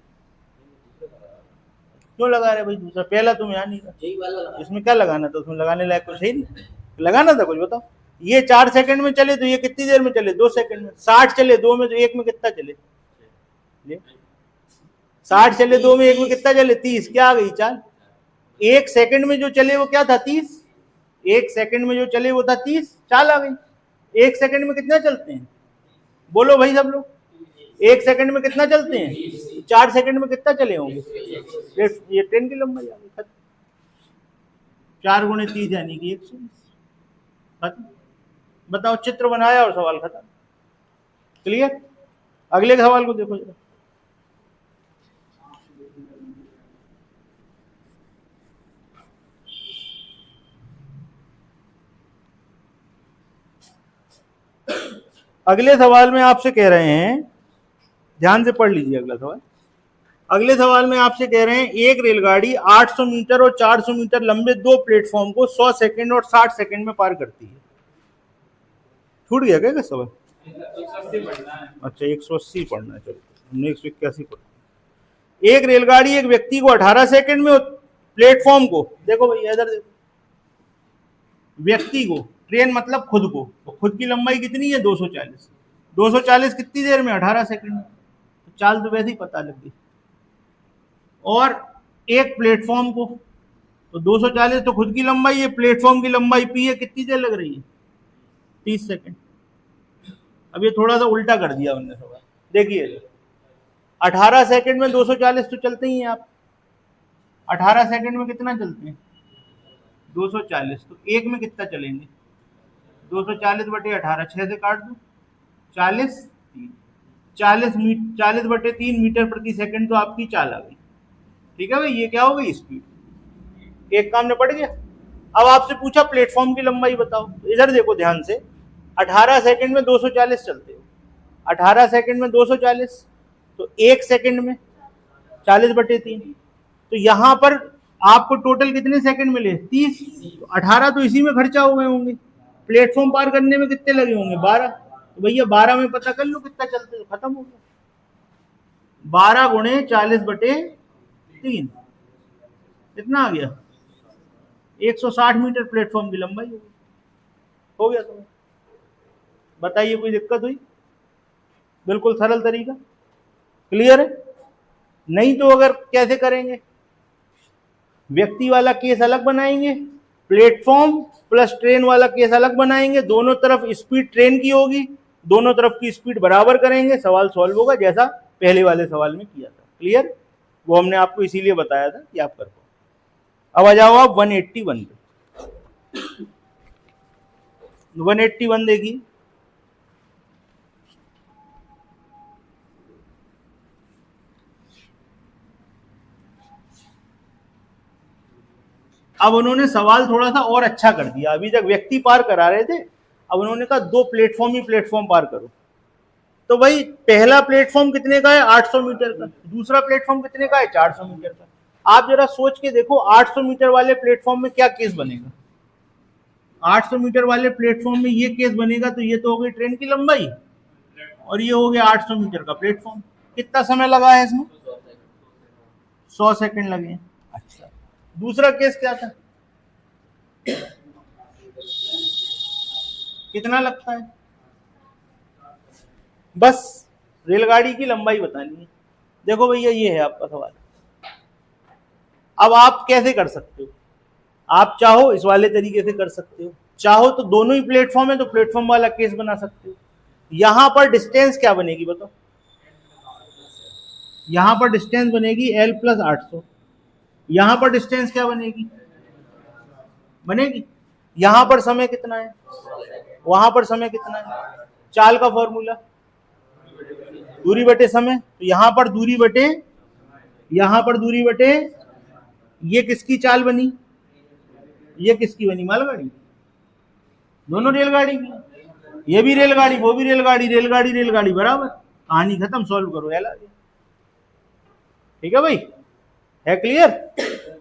क्यों लगा रहे भाई? दूसरा पहला तुम यहाँ नहीं था, इसमें क्या लगाना था? उसमें लगाने लायक कुछ है नहीं, लगाना था कुछ, बताओ। ये 4 सेकंड में चले तो ये कितनी देर में चले? 2 सेकंड में। 60 चले 2 में तो 1 में कितना चले? 60 चले 2 में, 1 में कितना चले? 30। क्या आ गई चाल? 1 सेकंड में जो चले वो क्या था? 30। 1 सेकंड में जो चले वो था 30, चाल आ गई। 1 सेकंड में कितना चलते हैं? बोलो भाई सब लोग, 1 सेकंड में कितना चलते हैं? 4 सेकंड में कितना चले होंगे? ये ट्रेन की लंबाई आ गई, खत्म। 4 गुणे 30 यानी कि 120, खत्म। बताओ, चित्र बनाया और सवाल खत्म। क्लियर? अगले सवाल को देखो जरा। अगले सवाल में आपसे कह रहे हैं, ध्यान से पढ़ लीजिए अगला सवाल। अगले सवाल में आपसे कह रहे हैं एक रेलगाड़ी 800 मीटर और 400 मीटर लंबे दो प्लेटफॉर्म को 100 सेकंड और 60 सेकंड में पार करती है। छूट गया क्या सवाल? अच्छा 180 पढ़ना है, चलो हमने 181 पढ़ा। एक रेलगाड़ी एक व्यक्ति को 18 सेकंड में प्लेटफॉर्म को, देखो भैया इधर देखो, व्यक्ति को, ट्रेन मतलब खुद को, तो खुद की लंबाई कितनी है 240, 240 कितनी देर में 18 सेकंड में, तो चाल तो वैसे ही पता लग गई। और एक प्लेटफॉर्म को, तो 240 तो खुद की लंबाई है, प्लेटफॉर्म की लंबाई पी है, कितनी देर लग रही है 30 सेकंड। अब ये थोड़ा सा उल्टा कर दिया उन्होंने सवाल, देखिए 18 सेकंड में 240 तो चलते ही हैं आप, 18 सेकंड में कितना चलते हैं 240, तो एक में कितना चलेंगे 240 बटे 18, 6 से काट दो 40, 40 बटे 3 मीटर प्रति सेकंड तो आपकी चाल आ गई। ठीक है भाई, ये क्या हो गई स्पीड, एक काम निपट गया। अब आपसे पूछा प्लेटफॉर्म की लंबाई बताओ, इधर देखो ध्यान से, 18 सेकंड में 240 चलते हो, 18 सेकंड में 240, तो एक सेकंड में 40 बटे 3, तो यहां पर आपको टोटल कितने सेकंड मिले 30, तो 18 तो इसी में खर्चा हो गए होंगे, प्लेटफॉर्म पार करने में कितने लगे होंगे 12, तो भैया 12 में पता कर लो कितना चलते, तो खत्म हो गया, 12 गुणे 40 बटे 3 कितना आ गया 160 मीटर प्लेटफॉर्म की लंबाई हो गया। तो बताइए कोई दिक्कत हुई? बिल्कुल सरल तरीका, क्लियर है? नहीं तो अगर कैसे करेंगे, व्यक्ति वाला केस अलग बनाएंगे, प्लेटफॉर्म प्लस ट्रेन वाला केस अलग बनाएंगे, दोनों तरफ स्पीड ट्रेन की होगी, दोनों तरफ की स्पीड बराबर करेंगे, सवाल सॉल्व होगा जैसा पहले वाले सवाल में किया था। क्लियर? वो हमने आपको इसीलिए बताया था कि आप कर पाओ। अब आ जाओ आप 181 पे। 181 देखिए, अब उन्होंने सवाल थोड़ा सा और अच्छा कर दिया, अभी तक व्यक्ति पार करा रहे थे, अब उन्होंने कहा दो प्लेटफॉर्म ही प्लेटफॉर्म पार करो। तो भाई पहला प्लेटफॉर्म कितने का है 800 मीटर का, दूसरा प्लेटफॉर्म कितने का है 400 मीटर का। आप जरा सोच के देखो 800 मीटर वाले प्लेटफॉर्म में क्या केस बनेगा, 800 मीटर वाले प्लेटफॉर्म में ये केस बनेगा, तो ये तो हो गई ट्रेन की लंबाई और ये हो गया 800 मीटर का प्लेटफॉर्म। कितना समय लगा है इसमें 100 सेकंड लगे। अच्छा, दूसरा केस क्या था, कितना लगता है, बस रेलगाड़ी की लंबाई बतानी है। देखो भैया ये है आपका सवाल। अब आप कैसे कर सकते हो, आप चाहो इस वाले तरीके से कर सकते हो, चाहो तो दोनों ही प्लेटफॉर्म है तो प्लेटफॉर्म वाला केस बना सकते हो। यहां पर डिस्टेंस क्या बनेगी बताओ, यहां पर डिस्टेंस बनेगी L प्लस 800, यहां पर डिस्टेंस क्या बनेगी, यहां पर समय कितना है, वहां पर समय कितना है, चाल का फॉर्मूला दूरी बटे समय, तो यहां पर दूरी बटे, यहां पर दूरी बटे, ये किसकी चाल बनी, ये किसकी बनी मालगाड़ी, दोनों रेलगाड़ी की, ये भी रेलगाड़ी वो भी रेलगाड़ी, रेलगाड़ी रेलगाड़ी बराबर, कहानी खत्म, सॉल्व करो एल आ गया। ठीक है भाई, है क्लियर?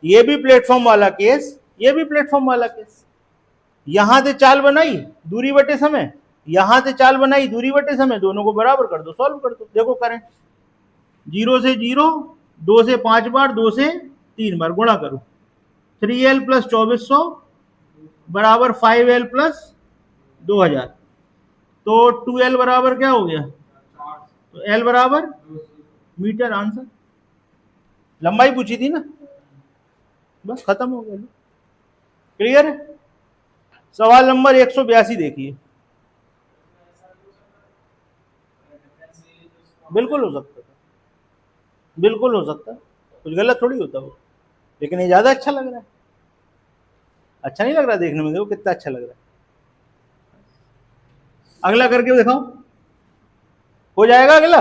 ये भी प्लेटफॉर्म वाला केस, ये भी प्लेटफॉर्म वाला केस, यहां से चाल बनाई दूरी बटे समय, यहां से चाल बनाई दूरी बटे समय, दोनों को बराबर कर दो, सॉल्व कर दो। देखो करें, 0 से 0, 2 से 5 बार, 2 से 3 बार गुणा करो, 3L प्लस 2400 बराबर 5L प्लस 2000, तो 2L बराबर क्या हो गया, तो L बराबर मीटर, आंसर। लंबाई पूछी थी ना, बस खत्म हो गया। क्लियर है? सवाल नंबर 182 देखिए, बिल्कुल हो सकता है, बिल्कुल हो सकता है, कुछ गलत थोड़ी होता वो, लेकिन ये ज्यादा अच्छा लग रहा है, अच्छा नहीं लग रहा देखने में, देखो कितना अच्छा लग रहा है। अगला करके दिखाओ, हो जाएगा अगला,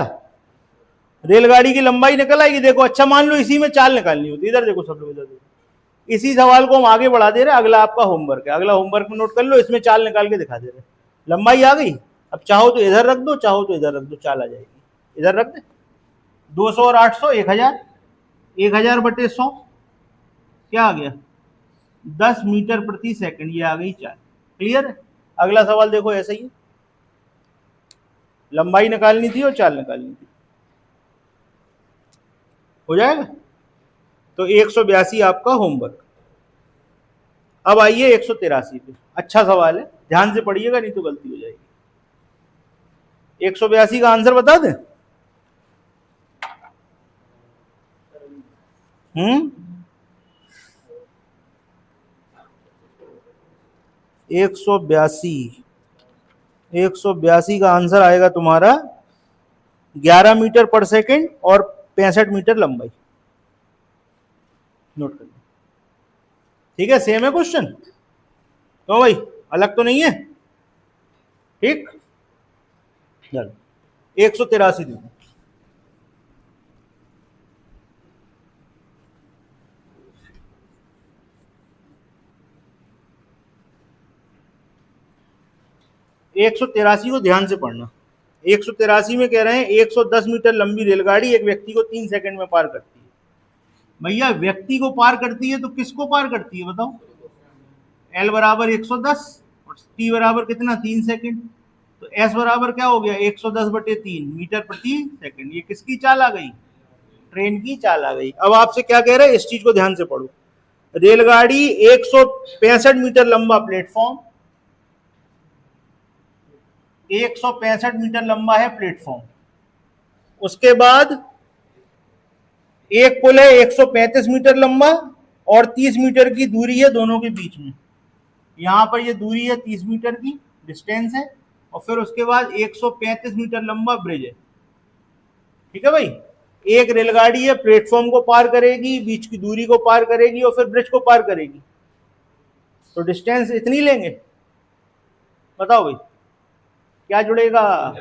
रेलगाड़ी की लंबाई निकल आएगी। देखो अच्छा मान लो इसी में चाल निकालनी होती, इधर देखो सब लोग, इधर देखो, इसी सवाल को हम आगे बढ़ा दे रहे हैं, अगला आपका होमवर्क है, अगला होमवर्क में नोट कर लो, इसमें चाल निकाल के दिखा दे रहे हैं, लंबाई आ गई। अब चाहो तो इधर रख दो, चाहो तो इधर रख दो, चाल आ जाएगी, इधर रख दे, 200 और 800 1000, 1000/100 क्या आ गया, 10 मीटर प्रति सेकंड, ये आ गई चाल। क्लियर है? अगला सवाल देखो, ऐसा ही है, लंबाई निकालनी थी और चाल निकालनी थी, हो जाएगा। तो 182 आपका होमवर्क। अब आइए 183 पे, अच्छा सवाल है, ध्यान से पढ़िएगा नहीं तो गलती हो जाएगी। 182 का आंसर बता दें? 182 का आंसर आएगा तुम्हारा 11 मीटर पर सेकंड और 65 मीटर लंबाई। नोट कर लो, ठीक है, सेम है क्वेश्चन तो भाई, अलग तो नहीं है, ठीक। चलो 183 देखो, एक सौ तिरासी को ध्यान से पढ़ना। 183 में कह रहे हैं 110 मीटर लंबी रेलगाड़ी एक व्यक्ति को 3 सेकंड में पार करती है। भैया व्यक्ति को पार करती है तो किसको पार करती है बताओ? L बराबर 110 और T बराबर कितना, 3 सेकंड, तो S बराबर क्या हो गया, 110/3 मीटर प्रति सेकंड। ये किसकी चाल आ गई? ट्रेन की चाल आ गई। अब आपसे क्या कह रहे हैं, इस चीज को ध्यान से पढ़ो। रेलगाड़ी 165 मीटर लंबा प्लेटफॉर्म, 165 मीटर लंबा है प्लेटफॉर्म, उसके बाद एक पुल है 135 मीटर लंबा और 30 मीटर की दूरी है दोनों के बीच में। यहां पर ये दूरी है 30 मीटर की डिस्टेंस है, और फिर उसके बाद 135 मीटर लंबा ब्रिज है। ठीक है भाई, एक रेलगाड़ी है, प्लेटफॉर्म को पार करेगी, बीच की दूरी को पार करेगी और फिर ब्रिज को पार करेगी, तो डिस्टेंस इतनी लेंगे। बताओ भाई क्या जुड़ेगा?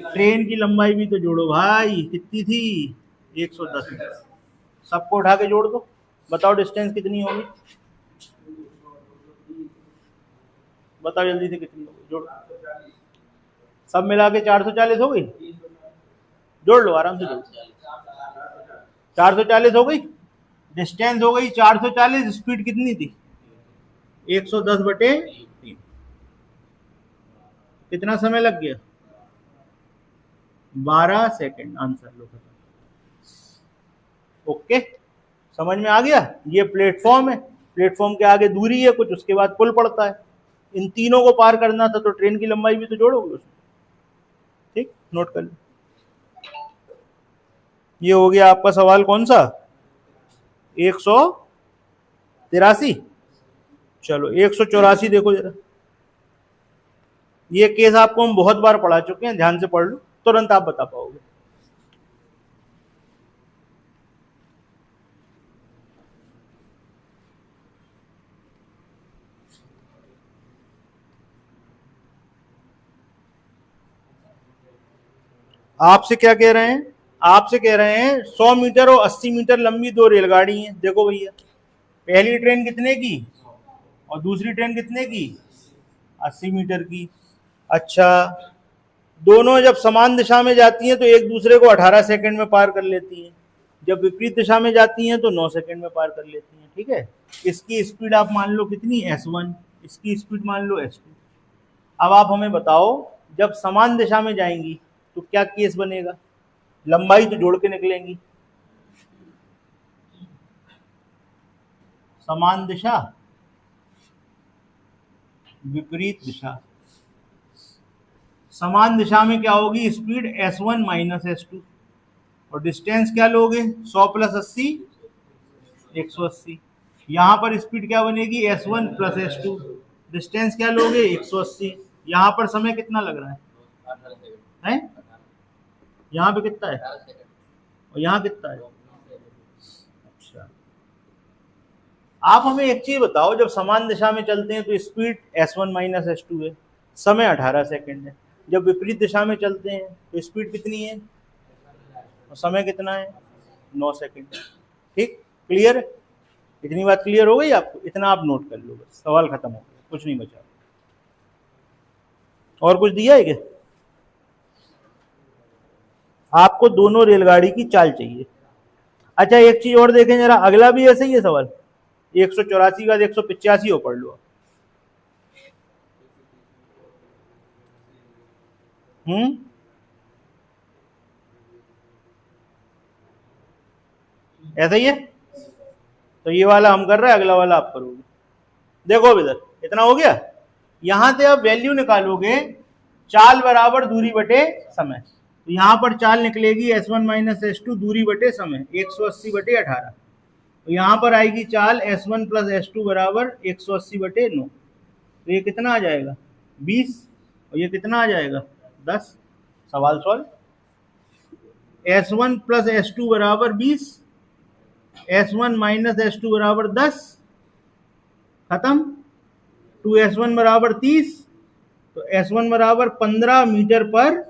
ट्रेन की लंबाई भी तो जोड़ो भाई, कितनी थी? 110 मीटर। सबको उठा के जोड़ दो, बताओ डिस्टेंस कितनी होगी, बताओ जल्दी से कितनी होगी, जोड़ो। सब मिला के 440 हो गई, जोड़ लो आराम से, जोड़ 440 हो गई, डिस्टेंस हो गई 440, स्पीड कितनी थी? 110/3। कितना समय लग गया? 12 सेकंड। आंसर लो खत्म। ओके, समझ में आ गया? ये प्लेटफॉर्म है, प्लेटफॉर्म के आगे दूरी है कुछ, उसके बाद पुल पड़ता है, इन तीनों को पार करना था तो ट्रेन की लंबाई भी तो जोड़ोगे उसमें। ठीक, नोट कर लो। ये हो गया आपका सवाल कौन सा, 183। चलो 184 देखो जरा, ये केस आपको हम बहुत बार पढ़ा चुके हैं, ध्यान से पढ़ लो, तुरंत आप बता पाओगे। आपसे क्या कह रहे हैं? आपसे कह रहे हैं 100 मीटर और 80 मीटर लंबी दो रेलगाड़ी हैं। देखो भैया, पहली ट्रेन कितने की और दूसरी ट्रेन कितने की? 80 मीटर की। अच्छा, दोनों जब समान दिशा में जाती हैं तो एक दूसरे को 18 सेकंड में पार कर लेती हैं, जब विपरीत दिशा में जाती हैं तो 9 सेकंड में पार कर लेती हैं। ठीक है, इसकी स्पीड आप मान लो कितनी, S1, इसकी स्पीड मान लो S2। अब आप हमें बताओ, जब समान दिशा में जाएंगी तो क्या केस बनेगा? लंबाई तो जोड़ के निकलेंगी, समान दिशा विपरीत दिशा, समान दिशा में क्या होगी स्पीड? S1 माइनस S2, और डिस्टेंस क्या लोगे? 100 + 80 180। यहां पर स्पीड क्या बनेगी? S1 + S2, डिस्टेंस क्या लोगे? 180। यहां पर समय कितना लग रहा है? यहाँ पे कितना है और यहाँ कितना है? अच्छा, आप हमें एक चीज बताओ, जब समान दिशा में चलते हैं तो स्पीड S1 माइनस S2 है, समय 18 सेकंड है। जब विपरीत दिशा में चलते हैं तो स्पीड कितनी है और समय कितना है? 9 सेकंड। ठीक, क्लियर है? इतनी बात क्लियर हो गई आपको? इतना आप नोट कर लो, बस सवाल खत्म हो गया, कुछ नहीं बचा। और कुछ दिया है क्या? आपको दोनों रेलगाड़ी की चाल चाहिए, अच्छा एक चीज और देखें जरा, अगला भी ऐसे ही है सवाल, 184 का 185 हो, पढ़ लो। ऐसा ही है, तो ये वाला हम कर रहे हैं, अगला वाला आप करोगे। देखो अब इधर इतना हो गया, यहां से आप वैल्यू निकालोगे चाल बराबर दूरी बटे समय, तो यहां पर चाल निकलेगी S1 माइनस S2 दूरी बटे समय 180 बटे 18, तो यहां पर आएगी चाल S1 प्लस S2 बराबर 180 बटे 9, तो ये कितना आ जाएगा 20, और ये कितना आ जाएगा 10। सवाल सॉल्व। S1 प्लस S2 बराबर 20, S1 माइनस S2 बराबर 10, खत्म। 2S1 बराबर 30, तो S1 बराबर 15 मीटर पर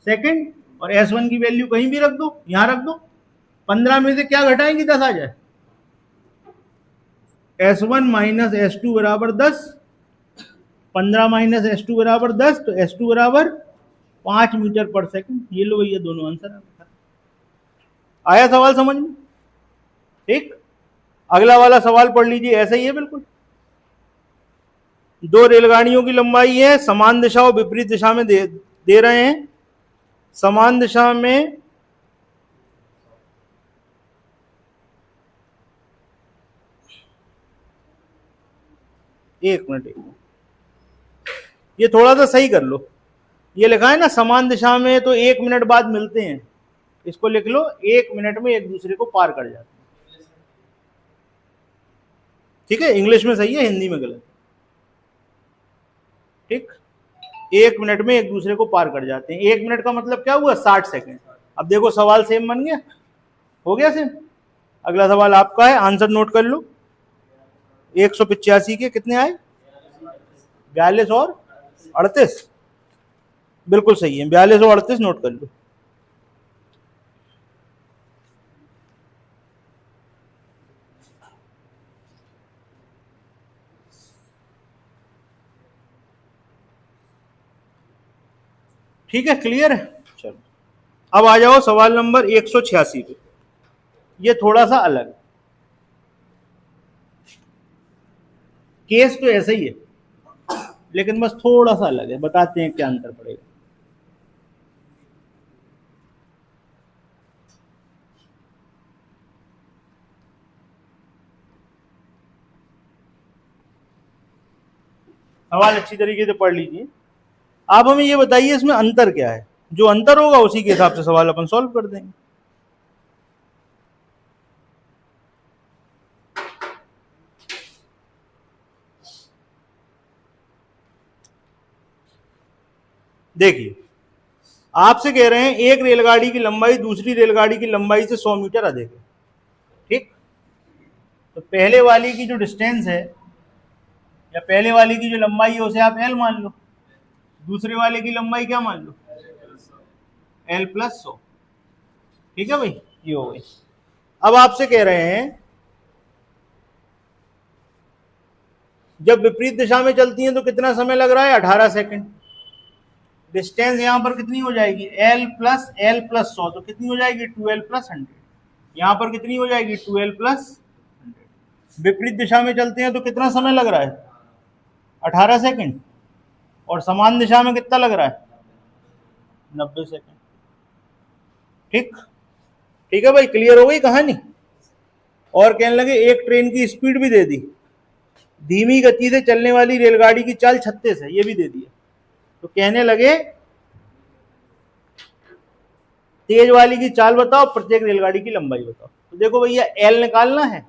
सेकंड, और S1 की वैल्यू कहीं भी रख दो, यहां रख दो, 15 में से क्या घटाएंगे 10 आ जाए, S1 माइनस S2 बराबर 10, 15 माइनस S2 बराबर 10, तो S2 बराबर 5 मीटर पर सेकंड। ये लो ये दोनों आंसर आया सवाल समझ में, ठीक। अगला वाला सवाल पढ़ लीजिए, ऐसा ही है बिल्कुल। दो रेलगाड़ियों की लंबाई है, समान दिशा और विपरीत दिशा में दे रहे हैं। समान दिशा में एक मिनट, ये थोड़ा सा सही कर लो, ये लिखा है ना समान दिशा में, तो 1 मिनट बाद मिलते हैं, इसको लिख लो 1 मिनट में एक दूसरे को पार कर जाते हैं। ठीक है, इंग्लिश में सही है, हिंदी में गलत, ठीक। 1 मिनट में एक दूसरे को पार कर जाते हैं, 1 मिनट का मतलब क्या हुआ 60 सेकंड। अब देखो सवाल सेम बन गया, हो गया सेम। अगला सवाल आपका है, आंसर नोट कर लो। 185 के कितने आए, 42 और 38, बिल्कुल सही है, 42 और 38 नोट कर लो। ठीक है, क्लियर है। चलो अब आ जाओ सवाल नंबर 186 पे, ये थोड़ा सा अलग है, केस तो ऐसा ही है लेकिन बस थोड़ा सा अलग है, बताते हैं क्या अंतर पड़ेगा। सवाल अच्छी तरीके से पढ़ लीजिए। आप हमें ये बताइए इसमें अंतर क्या है, जो अंतर होगा उसी के हिसाब से सवाल अपन सॉल्व कर देंगे। देखिए आपसे कह रहे हैं एक रेलगाड़ी की लंबाई दूसरी रेलगाड़ी की लंबाई से 100 मीटर अधिक है, ठीक। तो पहले वाली की जो डिस्टेंस है या पहले वाले की जो लंबाई है उसे आप L मान लो, दूसरे वाले की लंबाई क्या मान लो L प्लस 100, ठीक है भाई, ये हो गई। अब आपसे कह रहे हैं जब विपरीत दिशा में चलती हैं तो कितना समय लग रहा है 18 सेकंड। डिस्टेंस यहां पर कितनी हो जाएगी L प्लस 100, तो कितनी हो जाएगी 2L प्लस 100, यहां पर कितनी हो जाएगी 2L प्लस 100। विपरीत दिशा में चलते हैं तो कितना समय लग रहा है 18 सेकंड, और समान दिशा में कितना लग रहा है 90 सेकंड, ठीक। ठीक है भाई, क्लियर हो गई कहानी। और कहने लगे एक ट्रेन की स्पीड भी दे दी, धीमी गति से चलने वाली रेलगाड़ी की चाल 36 है, ये भी दे दिया। तो कहने लगे तेज वाली की चाल बताओ, प्रत्येक रेलगाड़ी की लंबाई बताओ। तो देखो भैया L निकालना है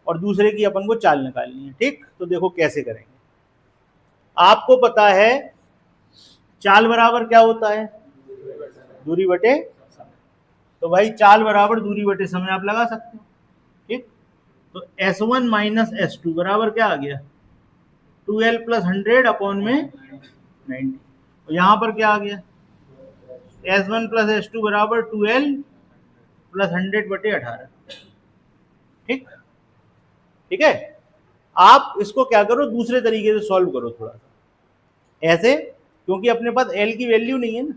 और दूसरे की अपन को चाल निकालनी है, ठीक। तो देखो कैसे करेंगे, आपको पता है चाल बराबर क्या होता है दूरी बटे, तो भाई चाल बराबर दूरी बटे समय आप लगा सकते हो, ठीक। तो S1 माइनस S2 बराबर क्या आ गया 2L प्लस 100 अपॉन में 90, और यहां पर क्या आ गया S1 प्लस S2 बराबर 2L प्लस 100 बटे 18, ठीक। ठीक है, आप इसको क्या करो दूसरे तरीके से सॉल्व करो, थोड़ा सा ऐसे, क्योंकि अपने पास L की वैल्यू नहीं है ना,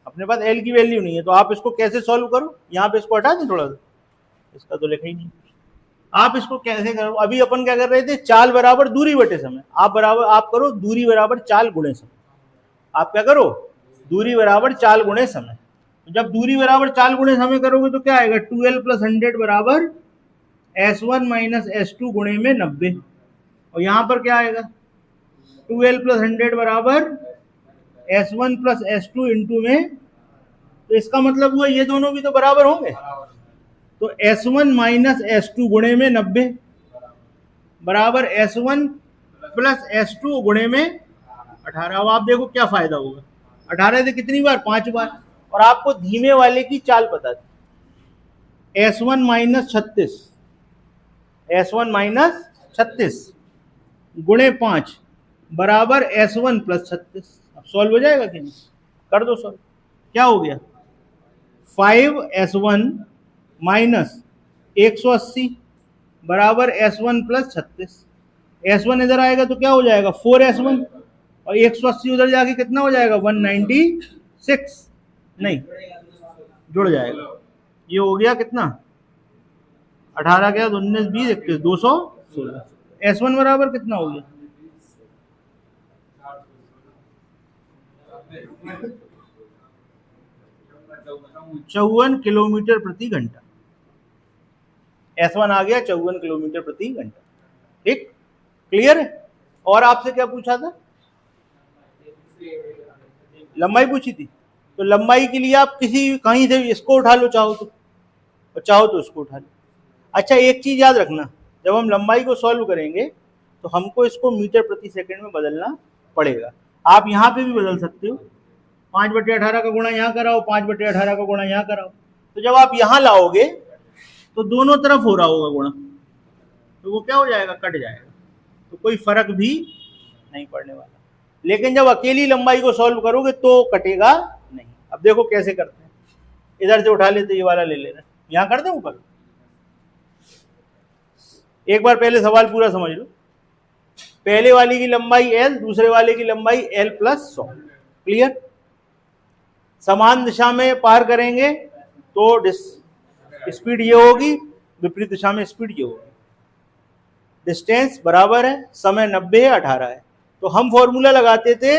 अपने पास L की वैल्यू नहीं है, तो आप इसको कैसे सॉल्व करो, यहाँ पे इसको हटा दें थोड़ा सा, इसका तो लिखा ही नहीं। आप इसको कैसे करो, अभी अपन क्या कर रहे थे, चाल बराबर दूरी बटे समय। आप करो दूरी बराबर चाल गुणे समय। आप क्या करो, दूरी बराबर चाल गुणे समय। जब दूरी बराबर चाल गुणे समय करोगे तो क्या आएगा, 2l + 100 बराबर S1 - S2 गुणे में 90। और यहां पर क्या आएगा, 2l + 100 बराबर S1 + S2 इंटू में, तो इसका मतलब हुआ ये दोनों भी तो बराबर होंगे। तो S1 - S2 गुणे में 90 बराबर S1 + S2 गुणे में 18। अब आप देखो क्या फायदा होगा, 18 से कितनी बार, 5 बार। और आपको धीमे वाले की चाल पता थी, S1 - 36, S1 - 36 गुणे 5 बराबर S1 + 36। अब सॉल्व हो जाएगा कि नहीं, कर दो सॉल्व। क्या हो गया, 5S1 - 180 बराबर S1 + 36। S1 इधर आएगा तो क्या हो जाएगा, 4S1, और 180 उधर जाके कितना हो जाएगा, 196, नहीं जुड़ जाएगा। ये हो गया कितना, 18 क्या, 19 20 21 216। S1 बराबर कितना हो गया, 54 किलोमीटर प्रति घंटा। S1 आ गया 54 किलोमीटर प्रति घंटा। ठीक, क्लियर है। और आपसे क्या पूछा था, लंबाई पूछी थी। तो लंबाई के लिए आप किसी कहीं से इसको उठा लो चाहो तो, और चाहो तो उसको उठा लो। अच्छा एक चीज याद रखना, जब हम लंबाई को सॉल्व करेंगे तो हमको इसको मीटर प्रति सेकंड में बदलना पड़ेगा। आप यहाँ पे भी बदल सकते हो, 5/18 का गुणा यहाँ कराओ, 5/18 का गुणा यहाँ कराओ। तो जब आप यहाँ लाओगे तो दोनों तरफ हो रहा होगा गुणा, तो वो क्या हो जाएगा, कट जाएगा, तो कोई फर्क भी नहीं पड़ने वाला। लेकिन जब अकेली लंबाई को सॉल्व करोगे तो कटेगा नहीं। अब देखो कैसे करते हैं, इधर से उठा लेते, ये वाला ले लेना, यहाँ कर दे ऊपर। एक बार पहले सवाल पूरा समझ लो। पहले वाली की लंबाई l, दूसरे वाले की लंबाई l + 100। क्लियर। समान दिशा में पार करेंगे तो स्पीड ये होगी, विपरीत दिशा में स्पीड ये होगी। डिस्टेंस बराबर है, समय 90 है, 18 है। तो हम फॉर्मूला लगाते थे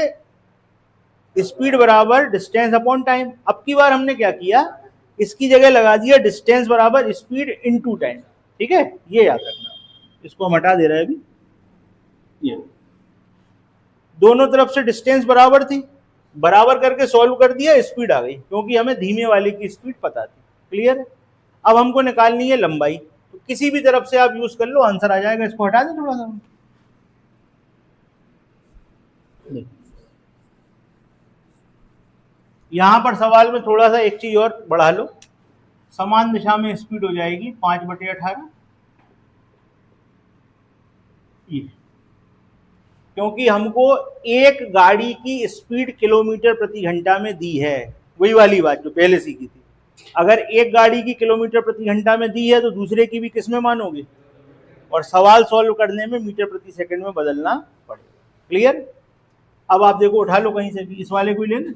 स्पीड बराबर डिस्टेंस अपॉन टाइम। अब की बार हमने क्या किया, इसकी जगह लगा दिया डिस्टेंस बराबर स्पीड इनटू टाइम। ठीक है, ये याद रखना। इसको हम हटा दे रहे हैं अभी। ये दोनों तरफ से डिस्टेंस बराबर थी, बराबर करके सॉल्व कर दिया, स्पीड आ गई, क्योंकि हमें धीमे वाले की स्पीड पता थी। क्लियर है। अब हमको निकालनी है लंबाई, तो किसी भी तरफ से आप यूज कर लो, आंसर आ जाएगा। इसको हटा दें थोड़ा सा। यहां पर सवाल में थोड़ा सा एक चीज और बढ़ा लो, समान दिशा में स्पीड हो जाएगी 5/18। क्योंकि हमको एक गाड़ी की स्पीड किलोमीटर प्रति घंटा में दी है, वही वाली बात जो पहले सीखी थी। अगर एक गाड़ी की किलोमीटर प्रति घंटा में दी है तो दूसरे की भी किस में मानोगे, और सवाल सॉल्व करने में मीटर प्रति सेकंड में बदलना पड़ेगा। क्लियर। अब आप देखो, उठा लो कहीं से भी, इस वाले को ही लेना।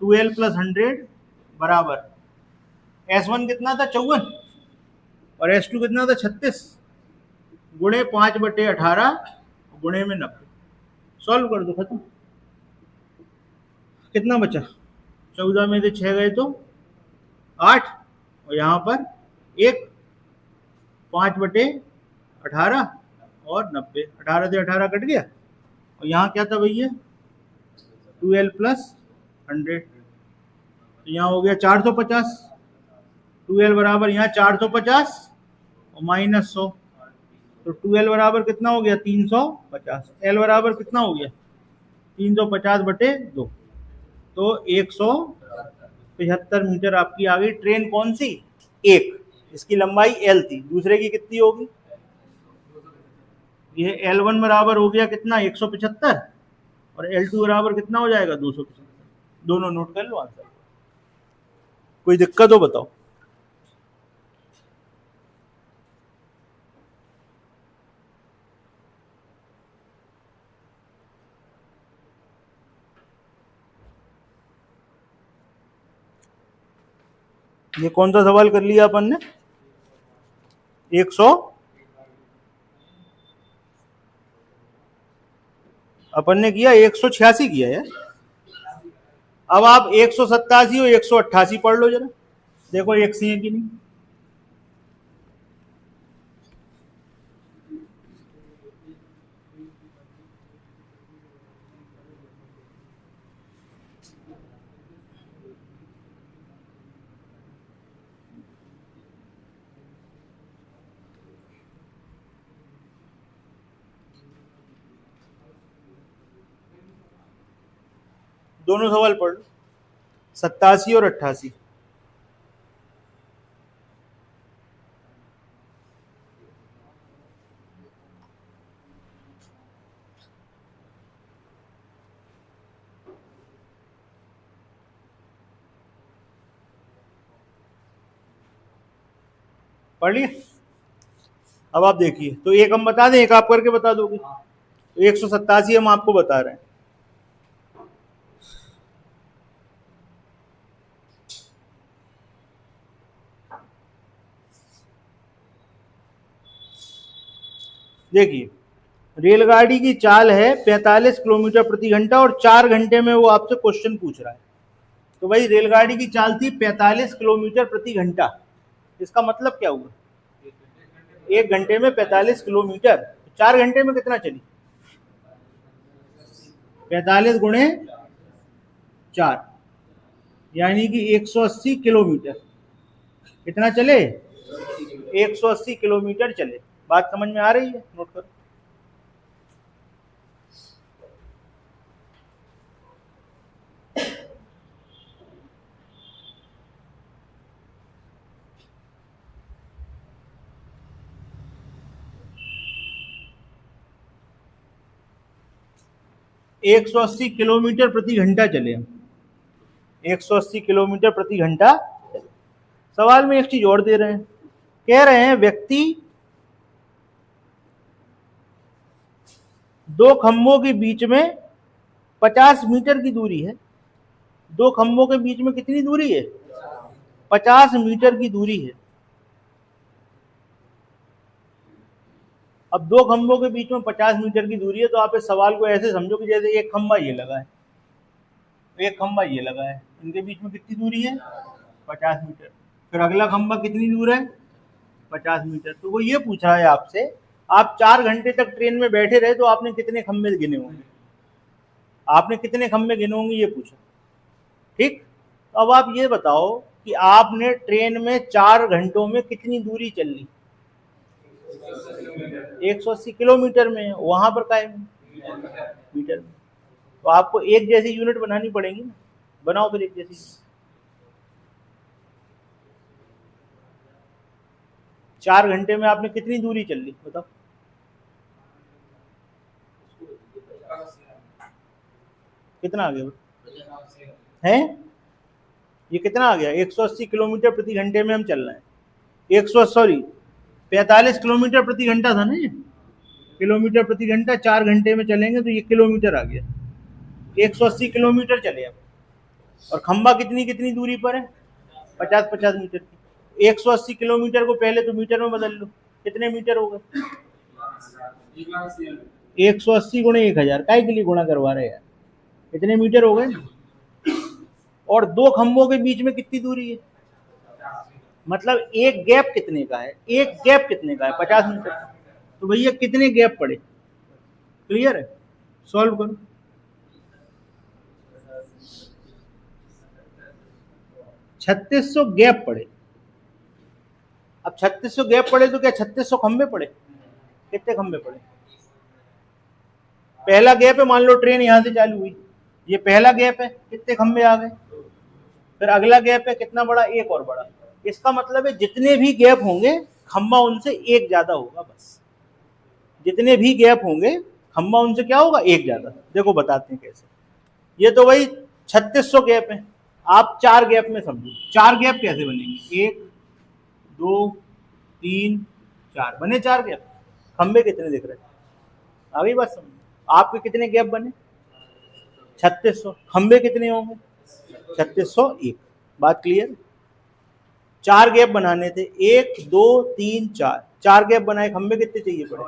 2l + 100 बराबर S1 कितना था, 54, और S2 कितना था, 36, गुणे 5/18 गुणे में 90। सॉल्व कर दो, खत्म। कितना बचा, 14 में से 6 गए तो 8, और यहाँ पर 1, 5/18 और 90, 18 से 18 कट गया। और यहाँ क्या था भैया, 2l + 100, तो यहाँ हो गया 450। 2l बराबर यहाँ 450 और -100, तो 2l बराबर कितना हो गया, 350। l बराबर कितना हो गया, 350/2, तो 175 मीटर आपकी आ गई। ट्रेन कौन सी, एक, इसकी लंबाई l थी, दूसरे की कितनी होगी, ये L1 बराबर हो गया कितना, 175, और L2 बराबर कितना हो जाएगा, 275। दोनों नोट कर लो आंसर। कोई दिक्कत हो बताओ। ये कौन सा सवाल कर लिया अपन ने, 100 अपन ने किया 186 किया है। अब आप 187 और 188 पढ़ लो जरा, देखो एक सी है कि नहीं। दोनों सवाल पढ़ लो, 87 और 88। पढ़ लिए? अब आप देखिए, तो एक हम बता दें, एक आप करके बता दोगे। 187 हम आपको बता रहे हैं। देखिए, रेलगाड़ी की चाल है 45 किलोमीटर प्रति घंटा और 4 घंटे में वो आपसे क्वेश्चन पूछ रहा है। तो भाई रेलगाड़ी की चाल थी 45 किलोमीटर प्रति घंटा, इसका मतलब क्या हुआ? 1 घंटे में 45 किलोमीटर, 4 घंटे में कितना चली? 45 गुणे 4 यानी कि 180 किलोमीटर। कितना चले? 180 किलोमीटर चले। बात समझ में आ रही है? नोट करो। एक 180 किलोमीटर प्रति घंटा चले हम, 180 किलोमीटर प्रति घंटा। सवाल में एक चीज और दे रहे हैं, कह रहे हैं व्यक्ति दो खंभों के बीच में 50 मीटर की दूरी है। दो खंभों के बीच में कितनी दूरी है? 50 मीटर की दूरी है। अब दो खंभों के बीच में 50 मीटर की दूरी है, तो आप इस सवाल को ऐसे समझो कि जैसे एक खंभा ये लगा है, एक खंभा ये लगा है, इनके बीच में कितनी दूरी है? 50 मीटर। फिर अगला खंभा कितनी दूर है? 50 मीटर। तो वो ये पूछ रहा है आपसे, आप 4 घंटे तक ट्रेन में बैठे रहे तो आपने कितने खंभे गिने होंगे? आपने कितने खंभे गिने होंगे ये पूछा, ठीक। तो अब आप ये बताओ कि आपने ट्रेन में 4 घंटों में कितनी दूरी चल ली? 180 किलोमीटर में, वहां पर काय में? मीटर में। तो आपको एक जैसी यूनिट बनानी पड़ेगी ना, बनाओ फिर एक जैसी। 4 घंटे में आपने कितनी दूरी चल ली बताओ? कितना आ गया है? ये कितना आ गया? 180 किलोमीटर प्रति घंटे में हम चल रहे हैं। 45 किलोमीटर प्रति घंटा था ना ये, किलोमीटर प्रति घंटा। 4 घंटे में चलेंगे तो ये किलोमीटर आ गया। 180 किलोमीटर चले अब। और खंबा कितनी कितनी दूरी पर है? 50-50 मीटर की। 180 किलोमीटर को पहले तो मीटर में बदल लो, कितने मीटर हो गए? 180 गुणे 1000, काय के लिए गुणा करवा रहे हैं यार? कितने मीटर हो गए? और दो खंभों के बीच में कितनी दूरी है? मतलब एक गैप कितने का है? एक गैप कितने का है? 50 मीटर। तो भैया कितने गैप पड़े? क्लियर है? सॉल्व करो। 3600 गैप पड़े। अब 3600 गैप पड़े तो क्या 3600 खंबे पड़े? कितने खंबे पड़े? पहला गैप है, मान लो ट्रेन यहां से चालू हुई, ये पहला गैप है, कितने खंबे आ गए? फिर अगला गैप है, कितना बड़ा? एक और बड़ा। इसका मतलब है जितने भी गैप होंगे खंबा उनसे एक ज्यादा होगा, बस। जितने भी गैप होंगे खंबा उनसे क्या होगा? एक ज्यादा। देखो बताते हैं कैसे। ये तो भाई 3600 गैप है, आप 4 गैप में समझो। 4 गैप कैसे बनेंगे? 1 2 3 4 बने 4 गैप। खंबे कितने दिख रहे हैं? आ गई बात समझ? आपके कितने गैप बने? 3600। खंबे कितने होंगे? 3601। बात क्लियर? 4 गैप बनाने थे, 1 2 3 4। 4 गैप बनाए, खंबे कितने चाहिए पड़े?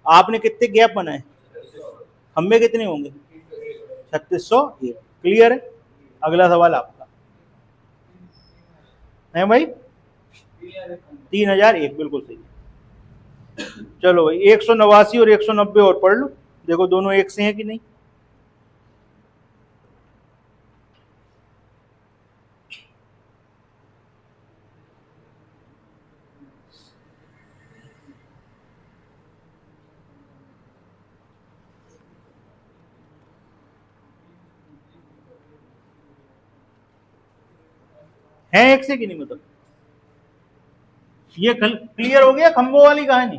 आपने कितने गैप बनाए? खंबे कितने होंगे? 3601। क्लियर है? अगला सवाल आपका है भाई। 3001, बिल्कुल सही। चलो भाई 189 और 190 और पढ़ लो, देखो दोनों एक से हैं कि नहीं। है एक से कि नहीं? मतलब ये क्लियर हो गया खंभों वाली कहानी।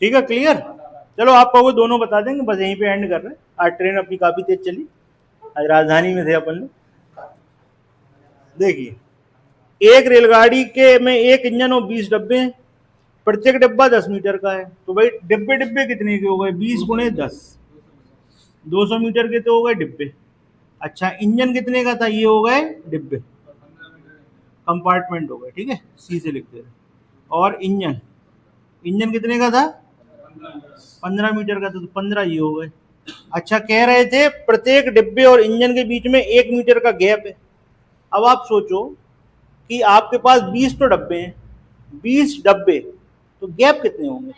ठीक है, क्लियर। चलो आप कहोगे दोनों बता देंगे, बस यहीं पे एंड कर रहे हैं। आज ट्रेन अपनी काफी तेज चली, आज राजधानी में थे अपन लोग। देखिए एक रेलगाड़ी के में एक इंजन और 20 डब्बे हैं, प्रत्येक डिब्बा 10 मीटर का है। तो भाई डिब्बे डिब्बे कितने के हो गए? 20 गुणे 10, 200 मीटर के तो हो गए डिब्बे। अच्छा इंजन कितने का था? ये हो गए डिब्बे, कंपार्टमेंट हो गए, ठीक है, सी से लिखते हैं। और इंजन, इंजन कितने का था? 15 मीटर का था, तो 15 ये हो गए। अच्छा कह रहे थे प्रत्येक डिब्बे और इंजन के बीच में 1 मीटर का गैप है। अब आप सोचो कि आपके पास 20 तो डब्बे हैं, 20 डब्बे, तो गैप कितने होंगे?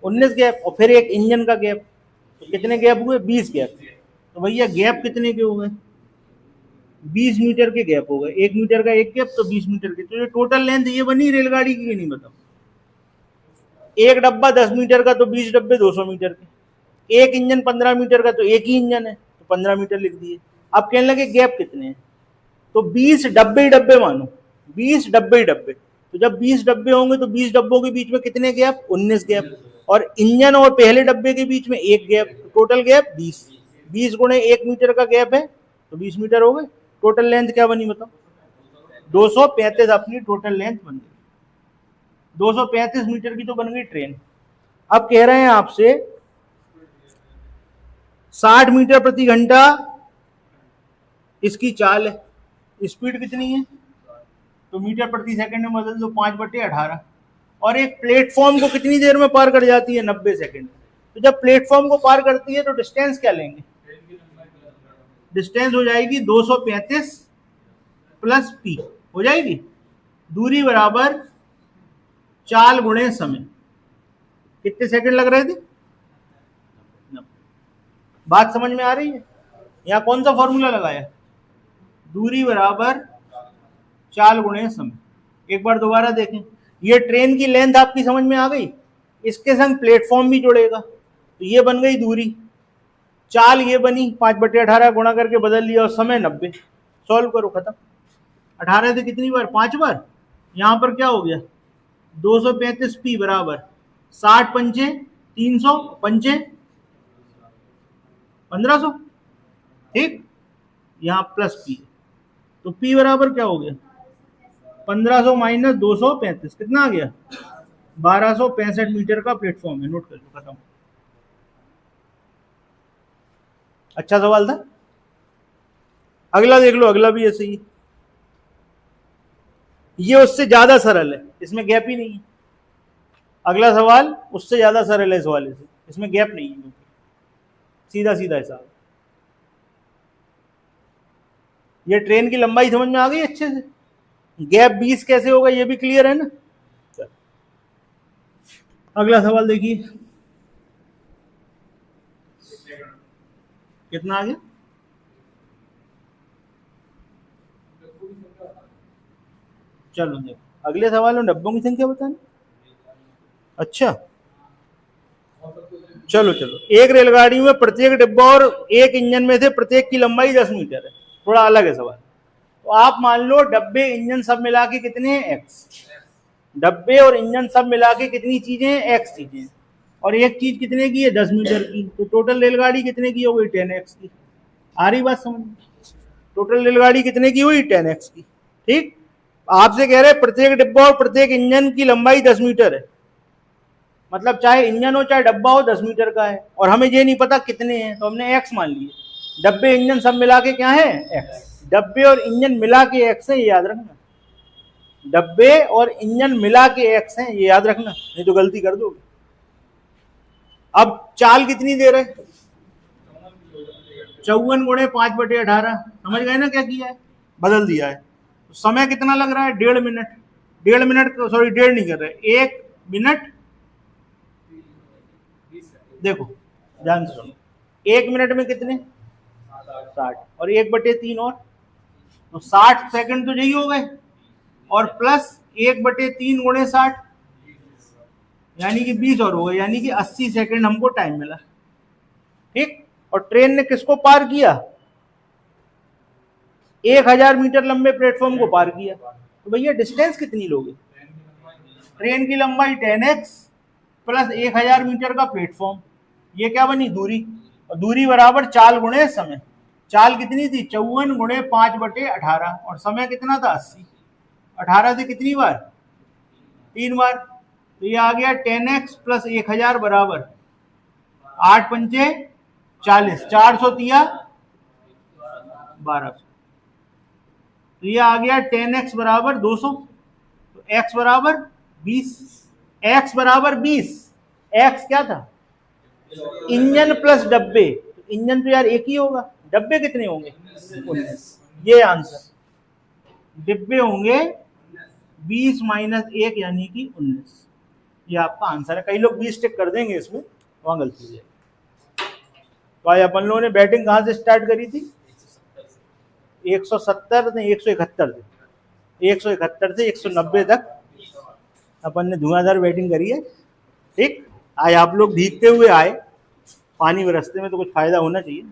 19 गैप, और फिर एक इंजन का गैप, तो कितने गैप हुए? 20 गैप। तो भैया गैप कितने के हो गए? 20 मीटर के गैप हो गए। 1 मीटर का एक गैप, तो 20 मीटर के। तो ये टोटल लेंथ ये बनी रेलगाड़ी की, नहीं बताओ। एक डब्बा 10 मीटर का, तो 20 डब्बे 200 मीटर के। एक इंजन 15 मीटर का, तो एक ही इंजन है, तो 15 मीटर लिख दिए। अब कहने लगे गैप कितने हैं, तो 20 डब्बे ही डब्बे मानो, 20 डब्बे ही डब्बे। तो जब 20 डब्बे होंगे तो 20 डब्बों के बीच में कितने गैप? 19 गैप। और इंजन और पहले डब्बे के बीच में एक गैप, टोटल गैप 20। 20 गुणे 1 मीटर का गैप है, तो 20 मीटर हो गए। टोटल लेंथ क्या बनी बताओ? 235 अपनी टोटल लेंथ बन गई। 235 मीटर की तो बन गई ट्रेन। अब कह रहे हैं आपसे 60 मीटर प्रति घंटा इसकी चाल है, स्पीड कितनी है? तो मीटर प्रति सेकंड में बदल दो, 5/18। और एक प्लेटफॉर्म को कितनी देर में पार कर जाती है? 90 सेकंड। तो जब प्लेटफॉर्म को पार करती है तो डिस्टेंस क्या लेंगे? डिस्टेंस हो जाएगी 235 प्लस पी, हो जाएगी दूरी बराबर चाल गुणे समय। कितने सेकंड लग रहे थे? बात समझ में आ रही है? यहां कौन सा फॉर्मूला लगाया? दूरी बराबर चाल गुणे समय। एक बार दोबारा देखें, ये ट्रेन की लेंथ आपकी समझ में आ गई, इसके संग प्लेटफॉर्म भी जुड़ेगा, तो ये बन गई दूरी। चाल ये बनी 5/18 गुणा करके बदल लिया, और समय 90। सॉल्व करो, खत्म। 18 से कितनी बार? 5 बार। यहां पर क्या हो गया? 235 पी बराबर 60 पंचे 300 पंचे 1500, ठीक। यहां प्लस पी, तो पी बराबर क्या हो गया? 1500 माइनस 235, कितना आ गया? 1265 मीटर का प्लेटफॉर्म है। नोट कर लो, खत्म। अच्छा सवाल था। अगला देख लो, अगला भी ऐसे ही। ये उससे ज्यादा सरल है, इसमें गैप ही नहीं है। अगला सवाल उससे ज्यादा सरल है इस वाले से, इसमें गैप नहीं है, सीधा सीधा हिसाब। ये ट्रेन की लंबाई समझ में आ गई अच्छे से। गैप 20 कैसे होगा ये भी क्लियर है ना। अगला सवाल देखिए, कितना आ गया? चलो देखो, अगले सवाल में डब्बों की संख्या बताना। अच्छा चलो चलो, एक रेलगाड़ी में प्रत्येक डिब्बा और एक इंजन में से प्रत्येक की लंबाई 10 मीटर है। थोड़ा अलग है सवाल। तो आप मान लो डब्बे इंजन सब मिला के कितने हैं? एक्स। डब्बे और इंजन सब मिला के कितनी चीजें हैं? एक्स चीजें। और एक चीज कितने की है? 10 मीटर की। तो टोटल रेलगाड़ी कितने की हो गई? 10x की। आ रही बात समझ में? टोटल रेलगाड़ी कितने की हुई? 10x की। ठीक, आपसे कह रहे हैं प्रत्येक डिब्बा और प्रत्येक इंजन की लंबाई 10 मीटर है, मतलब चाहे इंजन हो चाहे डब्बा हो 10 मीटर का है, और हमें ये नहीं पता कितने हैं, तो हमने x मान लिए। डब्बे इंजन सब मिला के क्या है? x। डब्बे और इंजन मिला के x है, ये याद रखना। डब्बे और इंजन मिला के x है, ये याद रखना, नहीं तो गलती कर दोगे। अब चाल कितनी दे रहे? 54 गुणे 5/18। समझ गए ना क्या किया है? बदल दिया है। तो समय कितना लग रहा है? 1.5 मिनट। 1.5 मिनट, सॉरी 1.5 नहीं कर रहे, 1 मिनट। देखो ध्यान से सुनो, 1 मिनट में कितने? 60, और 1/3 और, तो 60 सेकंड तो यही हो गए, और प्लस 1/3 गुणे 60, यानी कि 20 और हो गए, यानी कि 80 सेकंड हमको टाइम मिला। ठीक, और ट्रेन ने किसको पार किया? 1000 मीटर लंबे प्लेटफॉर्म को पार किया। तो भैया डिस्टेंस कितनी लोगे? ट्रेन की लंबाई 10x प्लस 1000 मीटर का प्लेटफॉर्म, ये क्या बनी? दूरी। और दूरी बराबर चाल गुणे समय। चाल कितनी थी? 54 गुणे 5/18, और समय कितना था? 80। 18 से कितनी बार? 3 बार। तो ये आ गया 10x प्लस 1000 बराबर 8 पंचे 40, 400 तिया 1200। तो ये आ गया 10x बराबर 200, तो x बराबर 20। x बराबर 20। x क्या था? इंजन प्लस डब्बे। तो इंजन तो यार एक ही होगा, डब्बे कितने होंगे? 19। ये आंसर, डिब्बे होंगे 20 माइनस 1 यानी कि 19। ये आपका आंसर है। कई लोग 20 टिक कर देंगे इसमें, वहां गलती हो जाएगी। भाई अपन लोगों ने बैटिंग कहां से स्टार्ट करी थी? 170 नहीं 171 से, 171 से 190 तक अपन ने धुआंधार बैटिंग करी है। ठीक, आज आप लोग भीगते हुए आए, पानी में रास्ते में, तो कुछ फायदा होना चाहिए।